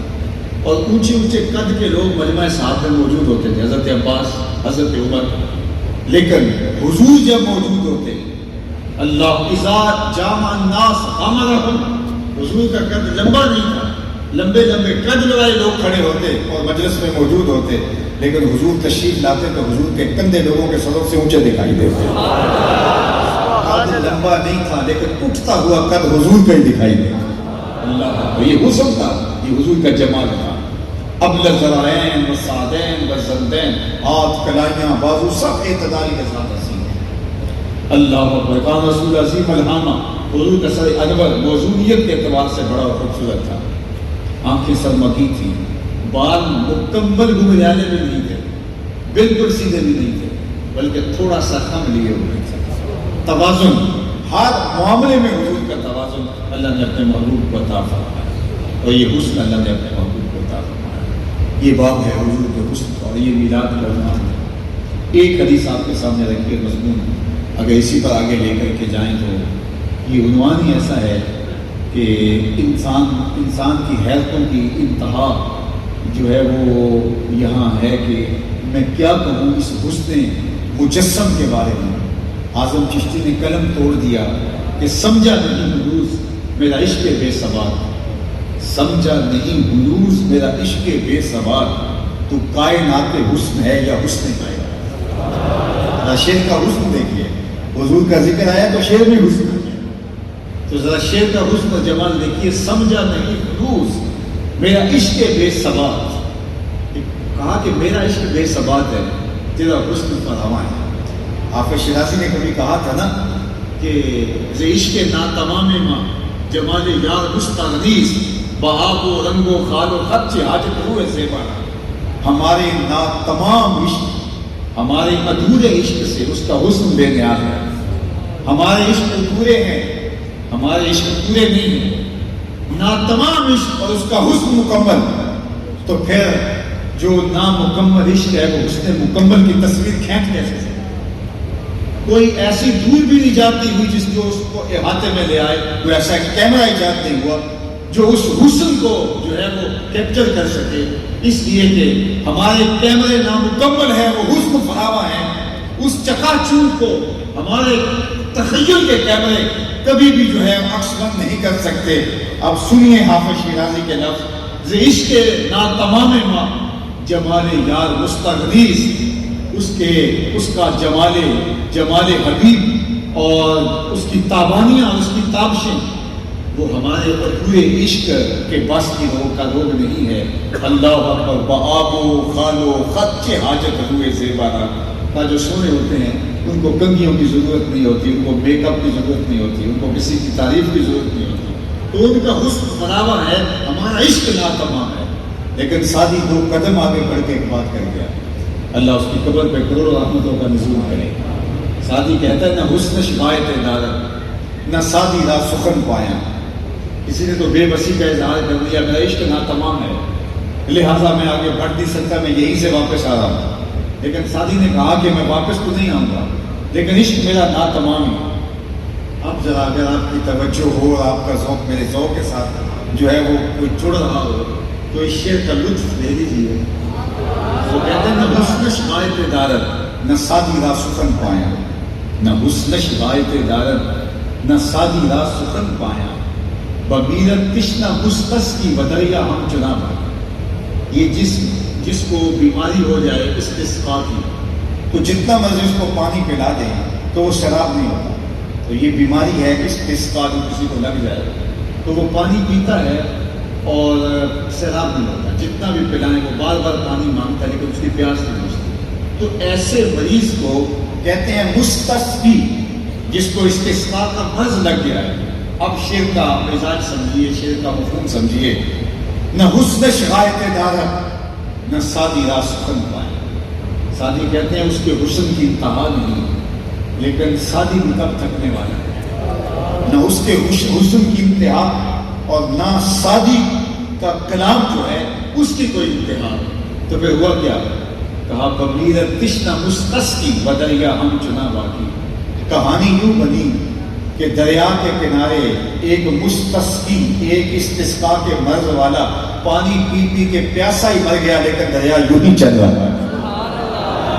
اور اونچے اونچے قد کے لوگ مجمع صحابہ میں موجود ہوتے تھے، حضرت عباس، حضرت عمر، لیکن حضور جب موجود ہوتے، اللہ اذا جامع الناس غمرهم، حضور کا قد لمبا نہیں تھا، لمبے لمبے قد والے لوگ کھڑے ہوتے اور مجلس میں موجود ہوتے، لیکن حضور تشریف لاتے تو حضور کے کندھے لوگوں کے سروں سے اونچے دکھائی دیتے۔ قد لمبا نہیں تھا لیکن اٹھتا ہوا قد حضور کا ہی دکھائی دیتا۔ اللہ، یہ حسن تھا، یہ حضور کا جمال تھا۔ ابلغ ذرائین و سعدین و زندین، ہاتھ، کلائیاں، بازو سب اعتدالی کے ساتھ حسین ہے۔ اللہ اکبر، کان رسول عظیم الہامہ، حضور کا سر انور موضوعیت کے اعتبار سے بڑا خوبصورت تھا، آنکھیں سرمکی تھیں، بال مکمل گھمریالے بھی نہیں تھے، بالکل سیدھے بھی نہیں تھے، بلکہ تھوڑا سا خم لیے ہوئے تھے۔ توازن، ہر معاملے میں حضور کا توازن اللہ نے اپنے محبوب کو عطا فرمایا، اور یہ حسن اللہ نے اپنے محبوب کو عطا فرمایا۔ یہ باب ہے حضور کے حسن کا، اور یہ میلاد کا عنوان ہے۔ ایک حدیث آپ کے سامنے رکھیے مضمون، اگر اسی پر آگے لے کر کے جائیں تو یہ عنوان ہی ایسا ہے کہ انسان کی حیرتوں کی انتہا جو ہے وہ یہاں ہے کہ میں کیا کہوں اس حسن مجسم کے بارے میں۔ اعظم چشتی نے قلم توڑ دیا کہ سمجھا نہیں حدوث میرا عشق بے سوال، سمجھا نہیں حدوث میرا عشق بے سوال، تو کائنات حسن ہے یا حسن کائنات۔ شعر کا حسن دیکھیے، حضور کا ذکر آیا تو شعر میں حسن ہے، تو ذرا شعر کا حسن و جمال دیکھیے، سمجھا نہیں حدوث میرا عشق بے سوال، کہا کہ میرا عشق بے ثبات ہے، تیرا حسن فراواں ہے۔ حافظ شیرازی نے کبھی کہا تھا نا کہ ز عشق ناتمام ماں جمال یار مستغنیس بہاب و رنگ و خال و خط سے حاجت ہوئے زیبارہ۔ ہمارے ناتمام عشق، ہمارے ادھورے عشق سے اس کا حسن بے نیاز ہے۔ ہمارے عشق پورے ہیں، ہمارے عشق پورے نہیں ہیں، ناتمام عشق اور اس کا حسن مکمل۔ تو پھر جو نامکمل عشق ہے وہ حسن مکمل کی تصویر کھینچ کیسے سکتا؟ کوئی ایسی دور بھی نہیں جاتی ہوئی جس جو اس کو احاطے میں لے آئے، کوئی ایسا کیمرہ ایجاد نہیں ہوا جو اس حسن کو جو ہے وہ کیپچر کر سکے۔ اس لیے کہ ہمارے کیمرے نامکمل ہیں، وہ حسن فراواں ہے، اس چکا چوند کو ہمارے تخیل کے کیمرے کبھی بھی جو ہے عکس بند نہیں کر سکتے۔ اب سنیے حافظ شیرازی کے لفظ، ز عشق ناتمام ماں جمال یار مستغنیس، اس کا جمال حبیب اور اس کی تابانیاں اور اس کی تابشیں وہ ہمارے پورے عشق کے بس کی کا روگ نہیں ہے۔ اللہ اکبر، بآب و خال و خط کے حاجت ہوئے زیبارہ۔ جو سونے ہوتے ہیں ان کو کنگھیوں کی ضرورت نہیں ہوتی، ان کو میک اپ کی ضرورت نہیں ہوتی، ان کو کسی کی تعریف کی ضرورت نہیں ہوتی، تو ان کا حسن فراواں ہے، ہمارا عشق ناتمام ہے۔ لیکن سادی دو قدم آگے بڑھ کے ایک بات کر گیا، اللہ اس کی قبر پہ کروڑوں رحمتوں کا نزول کرے۔ سادی کہتا ہے نہ حسن شکایت دارت نہ سادی را سخن پایا۔ کسی نے تو بے بسی کا اظہار کر دیا، میرا عشق ناتمام ہے لہٰذا میں آگے بڑھ نہیں سکتا، میں یہیں سے واپس آ رہا ہوں۔ لیکن سادی نے کہا کہ میں واپس تو نہیں آؤں گا، لیکن عشق میرا ناتمام ہے۔ اب ذرا اگر آپ کی توجہ ہو، آپ کا ذوق میرے ذوق کے ساتھ جو ہے وہ کوئی جڑ رہا ہو تو اس شعر کا لطف لے لیجیے۔ وہ کہتے ہیں نہ حسن شکایت دارت نہ سادی را سخن پایا، نہ حسن شکایت دارت نہ سادی را سخن پایا، بمیرت تشنہ مستس کی بدریا ہم چنا پایا۔ یہ جس کو بیماری ہو جائے استسقا کی، تو جتنا مرضی اس کو پانی پلا دیں تو وہ شراب نہیں ہوتا۔ تو یہ بیماری ہے کہ استسقا جو کسی کو لگ جائے تو وہ پانی پیتا ہے اور سیراب نہیں ہوتا، جتنا بھی پلائیں وہ بار بار پانی مانگتا ہے لیکن اس کی پیاس نہیں بجھتی۔ تو ایسے مریض کو کہتے ہیں مستسقی، جس کو استسقاء کا مرض لگ گیا ہے۔ اب شعر کا مزاج سمجھیے، شعر کا مفہوم سمجھیے، نہ حسن شکایت دارت نہ سادی را سخن پائے۔ سادی کہتے ہیں اس کے حسن کی انتہا نہیں، لیکن سادی بھی کب تھکنے والا ہے، نہ اس کے حسن کی انتہا اور نہ سادی کا کلام جو ہے اس کی کوئی انتہا۔ تو پھر ہوا کیا؟ کہا بمیرت تشنہ مستسقی بدریا ہم چنا باقی۔ کہانی یوں بنی کہ دریا کے کنارے ایک مستسقی، ایک استسقاء کے مرض والا پانی پی پی کے پیاسا ہی مر گیا، لیکن دریا یوں ہی چل رہا ہے،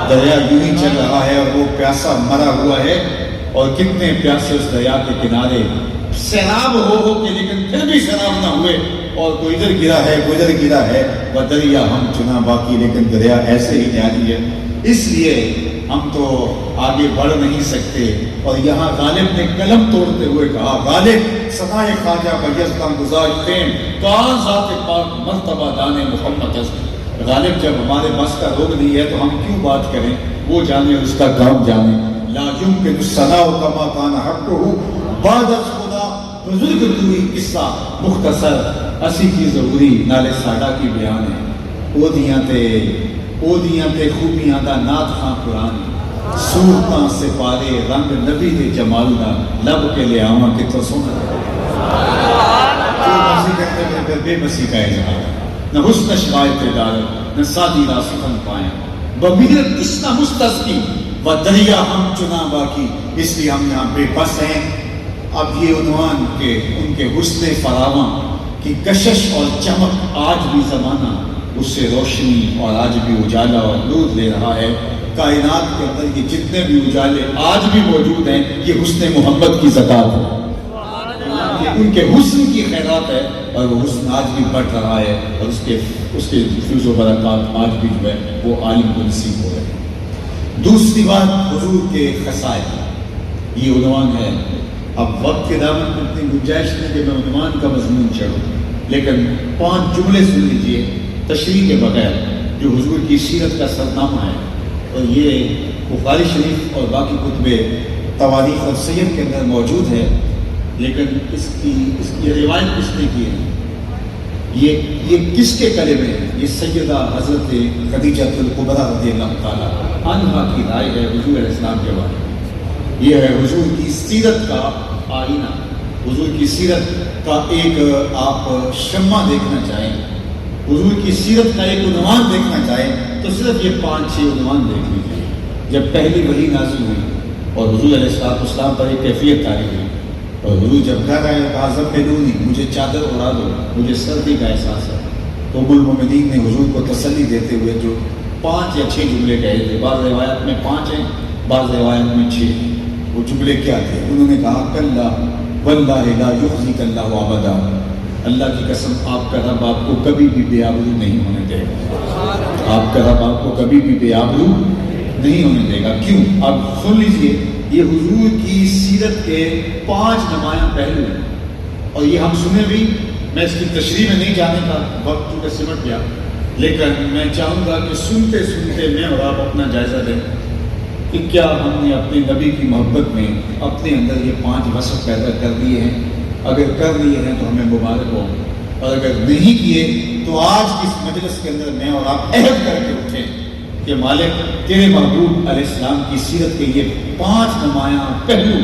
دریا یوں ہی چل رہا ہے اور وہ پیاسا مرا ہوا ہے۔ اور کتنے پیاسے اس دریا کے کنارے سیراب ہو کے، لیکن پھر بھی سیراب نہ ہوئے، اور کوئی ادھر گرا ہے کوئی ادھر گرا ہے، وہ دریا ہم چنا باقی، لیکن دریا ایسے ہی جاری ہے۔ اس لیے ہم تو آگے بڑھ نہیں سکتے۔ اور یہاں غالب نے قلم توڑتے ہوئے کہا، غالب سنائے خواجہ بیزداں گزاش فیم کہاں ذات پاک مرتبہ دانے محمد است۔ غالب جب ہمارے بس کا روگ نہیں ہے تو ہم کیوں بات کریں، وہ جانے اس کا کام جانے۔ لا يمكن الثناء كما كان حقه بعد از خدا بزرگ دوری قصہ مختصر اسی کی ضروری نالے ساڈا کی بیان ہے۔ او دیاں تے خوبیاں دا نات خاں قرآن، صورتاں سپارے رنگ نبی دے جمال دا لب کے لے آواں کتوں سونا جو مرضی کرتے پھر بے بسی کا اظہار، نہ حسن شکایت دارت نہ سادی را سخن پایا، بمیرت تشنہ مستسقی و دریا ہم چنا باقی۔ اس لیے ہم یہاں بے بس ہیں۔ اب یہ عنوان کہ ان کے حسن فراواں کی کشش اور چمک آج بھی زمانہ اس سے روشنی اور آج بھی اجالا اور نور لے رہا ہے۔ کائنات کے اندر یہ جتنے بھی اجالے آج بھی موجود ہیں، یہ حسن محمد کی زکات ہے، یہ ان کے حسن کی خیرات ہے، اور وہ حسن آج بھی بڑھ رہا ہے، اور اس کے فیض و برکات آج بھی جو ہے وہ عالم کو نصیب ہو رہے ہیں۔ دوسری بات حضور کے خصائص، یہ عنوان ہے۔ اب وقت کے دامن میں اتنی گنجائش نہیں کہ میں عنوان کا مضمون چڑھوں، لیکن 5 جملے سن لیجئے تشریح کے بغیر جو حضور کی سیرت کا سرنامہ ہے، اور یہ بخاری شریف اور باقی کتب تواریخ اور سیر کے اندر موجود ہے، لیکن اس کی روایت کس نے کی ہے؟ یہ کس کے کلمے ہیں؟ یہ سیدہ حضرت خدیجہ الکبریٰ رضی اللہ تعالیٰ عنہا کی رائے ہے حضور علیہ السلام کے بارے میں۔ یہ ہے حضور کی سیرت کا آئینہ، حضور کی سیرت کا ایک آپ شمع دیکھنا چاہیں، حضور کی سیرت کا ایک عنوان دیکھنا چاہیں تو صرف یہ 5-6 عنوان دیکھ لیجیے۔ جب پہلی وحی نازل ہوئی اور حضور علیہ السلام پر ایک کیفیت طاری ہوئی، اور حضور جب گھر آئے کہا زملونی، مجھے چادر اڑا دو، مجھے سردی کا احساس ہے، تو ام المومنین نے حضور کو تسلی دیتے ہوئے جو 5 یا 6 جملے کہے تھے، بعض روایات میں 5 ہیں، بعض روایات میں 6 ہیں۔ وہ جملے کیا تھے؟ انہوں نے کہا کلا واللہ لا یخزیک اللہ ابدا، اللہ کی قسم آپ کا رب آپ کو کبھی بھی بے آبرو نہیں ہونے دے گا، آپ کا رب آپ کو کبھی بھی بے آبرو نہیں ہونے دے گا۔ کیوں؟ آپ سن لیجئے، یہ حضور کی سیرت کے 5 نمایاں پہلو ہیں، اور یہ ہم سنیں بھی، میں اس کی تشریح میں نہیں جانے کا وقت چونکہ سمٹ گیا، لیکن میں چاہوں گا کہ سنتے سنتے میں اور آپ اپنا جائزہ دیں کہ کیا ہم نے اپنے نبی کی محبت میں اپنے اندر یہ 5 وصف پیدا کر دیے ہیں؟ اگر کر لیے ہیں تو ہمیں مبارک ہو، اور اگر نہیں کیے تو آج اس مجلس کے اندر میں اور آپ عہد کر کے اٹھیں کہ مالک تیرے محبوب علیہ السلام کی سیرت کے یہ 5 نمایاں پہلو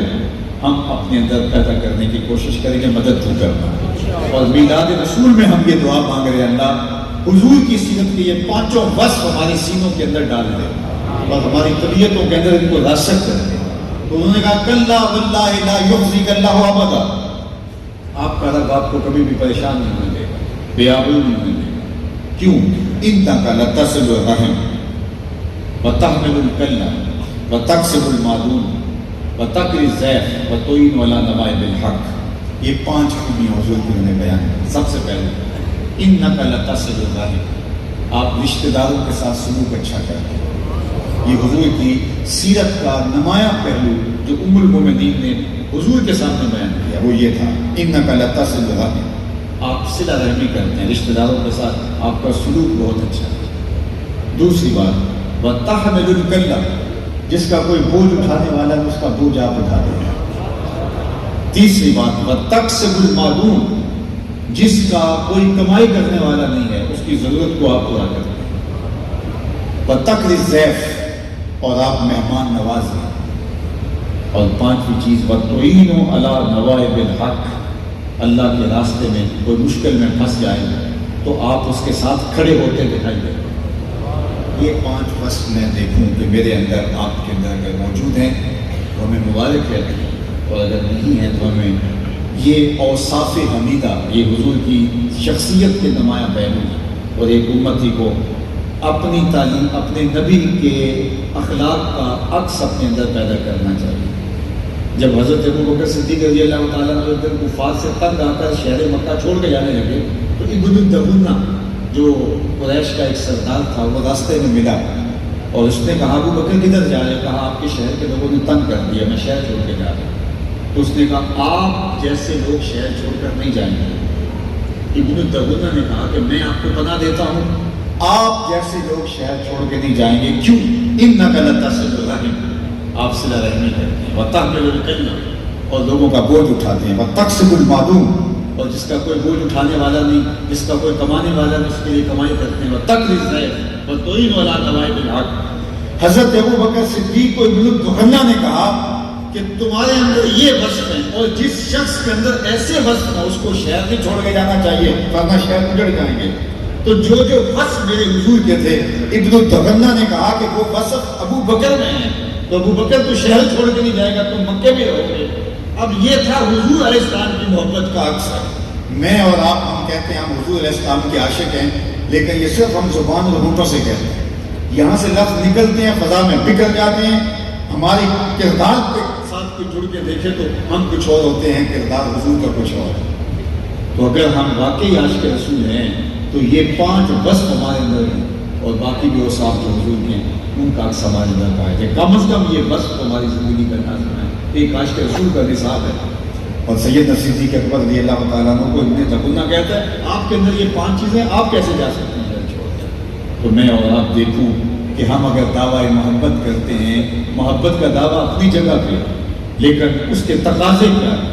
ہم اپنے اندر پیدا کرنے کی کوشش کریں گے، مدد تو کرنا۔ اور میلاد رسول میں ہم یہ دعا مانگ رہے ہیں، اللہ حضور کی سیرت کے یہ 5 وصف ہماری سینوں کے اندر ڈال دے اور ہماری طبیعتوں کے اندر ان کو راسخ کر دے۔ تو انہوں نے کہا کلا واللہ لا یخزیک اللہ ابدا، آپ کا رب آپ کو کبھی بھی پریشان نہیں ہونے دے گا، بے آبرو نہیں ہونے دے گا۔ کیوں؟ انک لتصل الرحم وتحمل الکلہ وتکسب المعدوم وتقری الضیف وتعین علی نوائب الحق۔ یہ 5 خوبیاں حضور کی انہوں نے بیان کی۔ سب سے پہلے انک لتصل الرحم، آپ رشتہ داروں کے ساتھ سلوک اچھا کرتے ہیں۔ یہ حضور کی سیرت کا نمایاں پہلو جو ام المومنین نے حضور کے سامنے بیان کیا وہ یہ تھا، انک لتصل الرحم، آپ صلہ رحمی کرتے ہیں، رشتہ داروں کے ساتھ آپ کا سلوک بہت اچھا ہے۔ دوسری بات وَتَحْمِلُ الْكَلَّةَ، جس کا کوئی بوجھ اٹھانے والا ہے اس کا بوجھ آپ اٹھاتے ہیں۔ تیسری بات وَتَقْسِبُ الْمَعْدُومَ، جس کا کوئی کمائی کرنے والا نہیں ہے اس کی ضرورت کو آپ پورا کرتے ہیں۔ وَتَقْرِي الضَّيْفَ، اور آپ مہمان نواز ہیں۔ اور 5ویں چیز وَتُعِينُ عَلَى نَوَائِبِ الْحَقِّ، اللہ کے راستے میں کوئی مشکل میں پھنس جائے تو آپ اس کے ساتھ کھڑے ہوتے دکھائی دیں۔ یہ 5 وصف میں دیکھوں کہ میرے اندر آپ کے اندر اگر موجود ہیں تو ہمیں مبارک ہے، اور اگر نہیں ہے تو ہمیں یہ اوصاف حمیدہ، یہ حضور کی شخصیت کے نمایاں پہلو، اور ایک امتی کو اپنی تعلیم، اپنے نبی کے اخلاق کا عکس اپنے اندر پیدا کرنا چاہیے۔ جب حضرت ابوبکر صدیق رضی اللہ تعالیٰ عنہ کفار سے تنگ آ کر شہر مکہ چھوڑ کے جانے لگے تو ابن الدغنہ جو قریش کا ایک سردار تھا وہ راستے میں ملا، اور اس نے کہا ابوبکر کدھر جا رہے؟ کہا آپ کے شہر کے لوگوں نے تنگ کر دیا، میں شہر چھوڑ کے جا رہا ہوں۔ تو اس نے کہا آپ جیسے لوگ شہر چھوڑ کر نہیں جائیں گے۔ ابن الدغنہ نے کہا کہ میں آپ کو پناہ دیتا ہوں، آپ جیسے لوگ شہر چھوڑ کے نہیں جائیں گے۔ کیوں؟ انک لتصل الرحم، آپ صلہ رحمی کرتے ہیں، وتحمل الکلہ، اور لوگوں کا بوجھ اٹھاتے ہیں، وتکسب المعدوم، اور جس کا کوئی بوجھ اٹھانے والا نہیں، جس کا کوئی کمانے والا نہیں، اس کے لیے کمائی کرتے ہیں، وتقری الضیف وتعین علی نوائب الحق۔ حضرت ابوبکر صدیق کو ابن الدغنہ نے کہا کہ تمہارے اندر یہ وصف ہے، اور جس شخص کے اندر ایسے وصف ہیں اس کو شہر نہیں چھوڑ کے جانا چاہیے ورنہ شہر اجڑ جائیں گے۔ تو جو وصف میرے حضور کے تھے، ابن الدغنہ نے کہا کہ وہ وصف ابو بکر میں ہے، تو ابو بکر تو شہر چھوڑ کے نہیں جائے گا، تم مکے میں رہو گے۔ اب یہ تھا حضور علیہ السلام کی محبت کا عکس ہے۔ میں اور آپ ہم کہتے ہیں ہم حضور علیہ السلام کے عاشق ہیں، لیکن یہ صرف ہم زبان اور ہونٹوں سے کہتے ہیں، یہاں سے لفظ نکلتے ہیں فضا میں بکھر جاتے ہیں، ہماری کردار کے ساتھ کوئی جڑ کے دیکھے تو ہم کچھ اور ہوتے ہیں، کردار حضور کا کچھ اور ہے۔ تو اگر ہم واقعی عاشق رسول ہیں تو یہ 5 وصف ہمارے اندر ہیں، اور باقی بھی اوصاف جو حضور کے ہیں ان کا عکس ہمارے اندر پائے تھے۔ کم از کم یہ وصف ہماری زندگی کا نظم ہے، ایک عاشق رسول کا نصاب ہے۔ اور سیدنا صدیق اکبر رضی اللہ تعالیٰ عنہ کو ابن الدغنہ کہتا ہے آپ کے اندر یہ 5 چیزیں، آپ کیسے جا سکتے ہیں شہر چھوڑ کر؟ تو میں اور آپ دیکھوں کہ ہم اگر دعویٰ محبت کرتے ہیں، محبت کا دعویٰ اپنی جگہ پہ، لیکن اس کے تقاضے کیا ہیں؟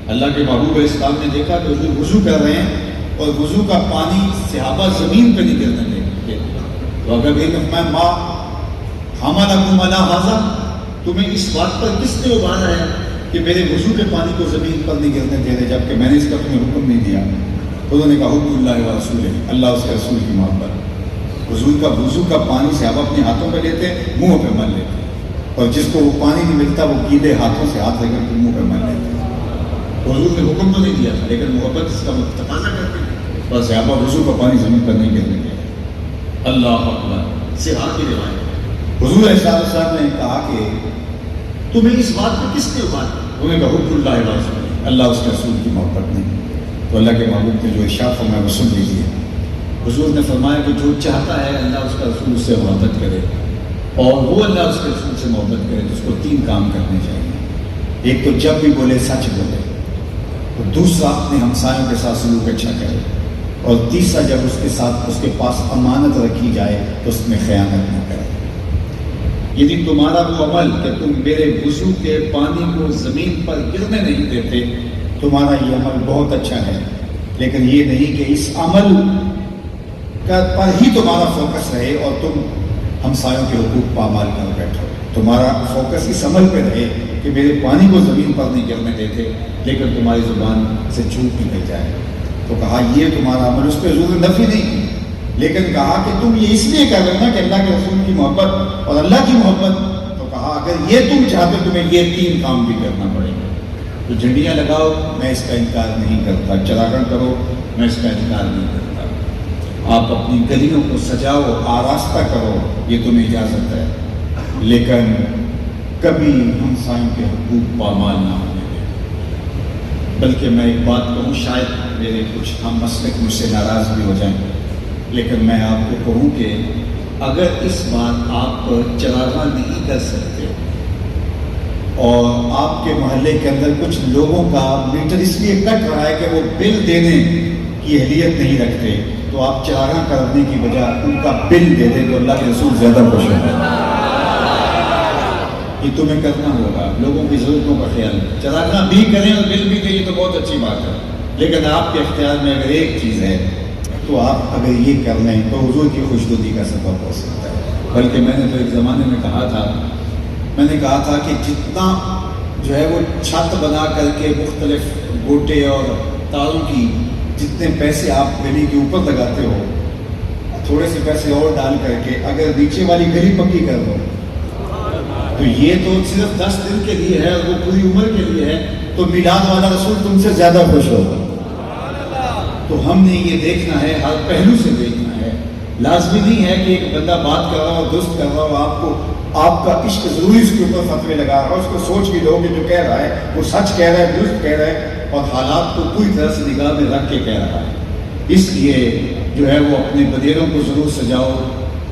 اللہ کے محبوب اسلام نے دیکھا کہ حضور وضو کر رہے ہیں اور وضو کا پانی صحابہ زمین پہ نہیں گرنے دیں، تو اگر ایک میں ماں حملکم علی ھذا، تمہیں اس بات پر کس نے ابھارا ہے کہ میرے وضو کے پانی کو زمین پر نہیں گرنے دے رہے جبکہ میں نے اس کا تمہیں حکم نہیں دیا؟ انہوں نے کہا حکم اللہ و رسول، اللہ اس کے رسول کی محبت۔ وضو کا پانی سے آپ اپنے ہاتھوں پہ لیتے، منہ پہ مل لیتے، اور جس کو وہ پانی نہیں ملتا وہ گیلے ہاتھوں سے ہاتھ لے کر کے منہ پہ مل لیتے۔ حضور نے حکم تو نہیں دیا تھا لیکن محبت اس کا تقاضا کرتے ہیں، اور صحابہ وضو کا پانی زمین پر نہیں گرنے دیا۔ اللہ اکبر، صحابہ کی روایت۔ حضور علیہ السلام نے کہا کہ تمہیں اس بات پہ کس نے ابھارا؟ انہوں نے کہا حکم اللہ و رسول، اللہ اس کے رسول کی محبت نہیں۔ تو اللہ کے محبوب نے جو ارشاد فرمایا وہ سن لیجیے۔ حضور نے فرمایا کہ جو چاہتا ہے اللہ اس کا رسول اس سے محبت کرے، اور وہ اللہ اس کے رسول سے محبت کرے تو اس کو 3 کام کرنے چاہیے۔ ایک تو جب بھی بولے سچ بولے، اور دوسرا اپنے ہمسایوں کے ساتھ سلوک اچھا کرے، اور تیسرا جب اس کے پاس امانت رکھی جائے تو اس میں خیانت نہ کرے۔ یعنی تمہارا وہ عمل کہ تم میرے وضو کے پانی کو زمین پر گرنے نہیں دیتے، تمہارا یہ عمل بہت اچھا ہے، لیکن یہ نہیں کہ اس عمل پر ہی تمہارا فوکس رہے اور تم ہمسایوں کے حقوق پامال کر بیٹھو۔ تمہارا فوکس اس عمل پہ رہے کہ میرے پانی کو زمین پر نہیں گرنے دیتے، لیکن تمہاری زبان سے جھوٹ نکل جائے۔ تو کہا یہ تمہارا عمل، اس پہ حضور نے نفی نہیں کی، لیکن کہا کہ تم یہ اس لیے کر رہے ہو نا کہ اللہ کے رسول کی محبت اور اللہ کی محبت، تو کہا اگر یہ تم چاہتے تمہیں یہ 3 کام بھی کرنا پڑے گا۔ تو جھنڈیاں لگاؤ، میں اس کا انکار نہیں کرتا، چراغاں کرو، میں اس کا انکار نہیں کرتا، آپ اپنی گلیوں کو سجاؤ، آراستہ کرو، یہ تمہیں اجازت ہے، لیکن کبھی ہمسایوں کے حقوق پامال نہ ہونے دیں۔ بلکہ میں ایک بات کہوں، شاید میرے کچھ ہم مسلک مجھ سے ناراض بھی ہو جائیں، لیکن میں آپ کو کہوں کہ اگر اس بات آپ چراغاں نہیں کر سکتے اور آپ کے محلے کے اندر کچھ لوگوں کا میٹر اس لیے کٹ رہا ہے کہ وہ بل دینے کی اہلیت نہیں رکھتے، تو آپ چراغاں کرنے کی بجائے ان کا بل دے دیں تو اللہ کے رسول زیادہ خوش ہوتے ہیں۔ یہ تمہیں کرنا ہوگا، لوگوں کی ضرورتوں کا خیال۔ چراغاں بھی کریں اور بل بھی دیں تو بہت اچھی بات ہے، لیکن آپ کے اختیار میں اگر ایک چیز ہے تو آپ اگر یہ کر لیں تو حضور کی خوشنودی کا سبب ہو سکتا ہے۔ بلکہ میں نے تو ایک زمانے میں کہا تھا کہ جتنا جو ہے وہ چھت بنا کر کے مختلف گوٹے اور تاروں کی جتنے پیسے آپ گلی کے اوپر لگاتے ہو، تھوڑے سے پیسے اور ڈال کر کے اگر نیچے والی گلی پکی کر دو تو یہ تو صرف 10 دن کے لیے ہے اور وہ پوری عمر کے لیے ہے، تو میلاد والا رسول تم سے زیادہ خوش ہوگا۔ تو ہم نے یہ دیکھنا ہے، ہر پہلو سے دیکھنا ہے۔ لازمی نہیں ہے کہ ایک بندہ بات کر رہا ہو، درست کر رہا ہو، آپ کا عشق ضروری اس کے اوپر فتوے لگا رہا ہو، اس کو سوچ بھی لو کہ جو کہہ رہا ہے وہ سچ کہہ رہا ہے، درست کہہ رہا ہے، اور حالات کو پوری طرح سے نگاہ میں رکھ کے کہہ رہا ہے۔ اس لیے جو ہے وہ اپنے بدیروں کو ضرور سجاؤ،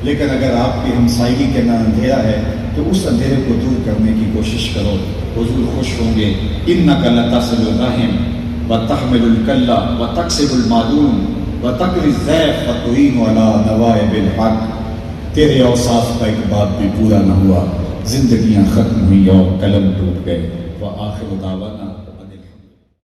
لیکن اگر آپ کی ہمسائیگی کے اندر اندھیرا ہے تو اس اندھیرے کو دور کرنے کی کوشش کرو، حضور خوش ہوں گے۔ اِنَّكَ لَتَصِلُ الرَّحِمَ وَتَحْمِلُ الْكَلَّ وَتَكْسِبُ الْمَعْدُومَ وَتَقْرِي الضَّيْفَ وَتُعِينُ عَلَىٰ نَوَائِبِ الْحَقِّ۔ تیرے اوصاف کا ایک بات بھی پورا نہ ہوا، زندگیاں ختم ہوئی اور قلم ٹوٹ گئے۔ وآخر دعوانا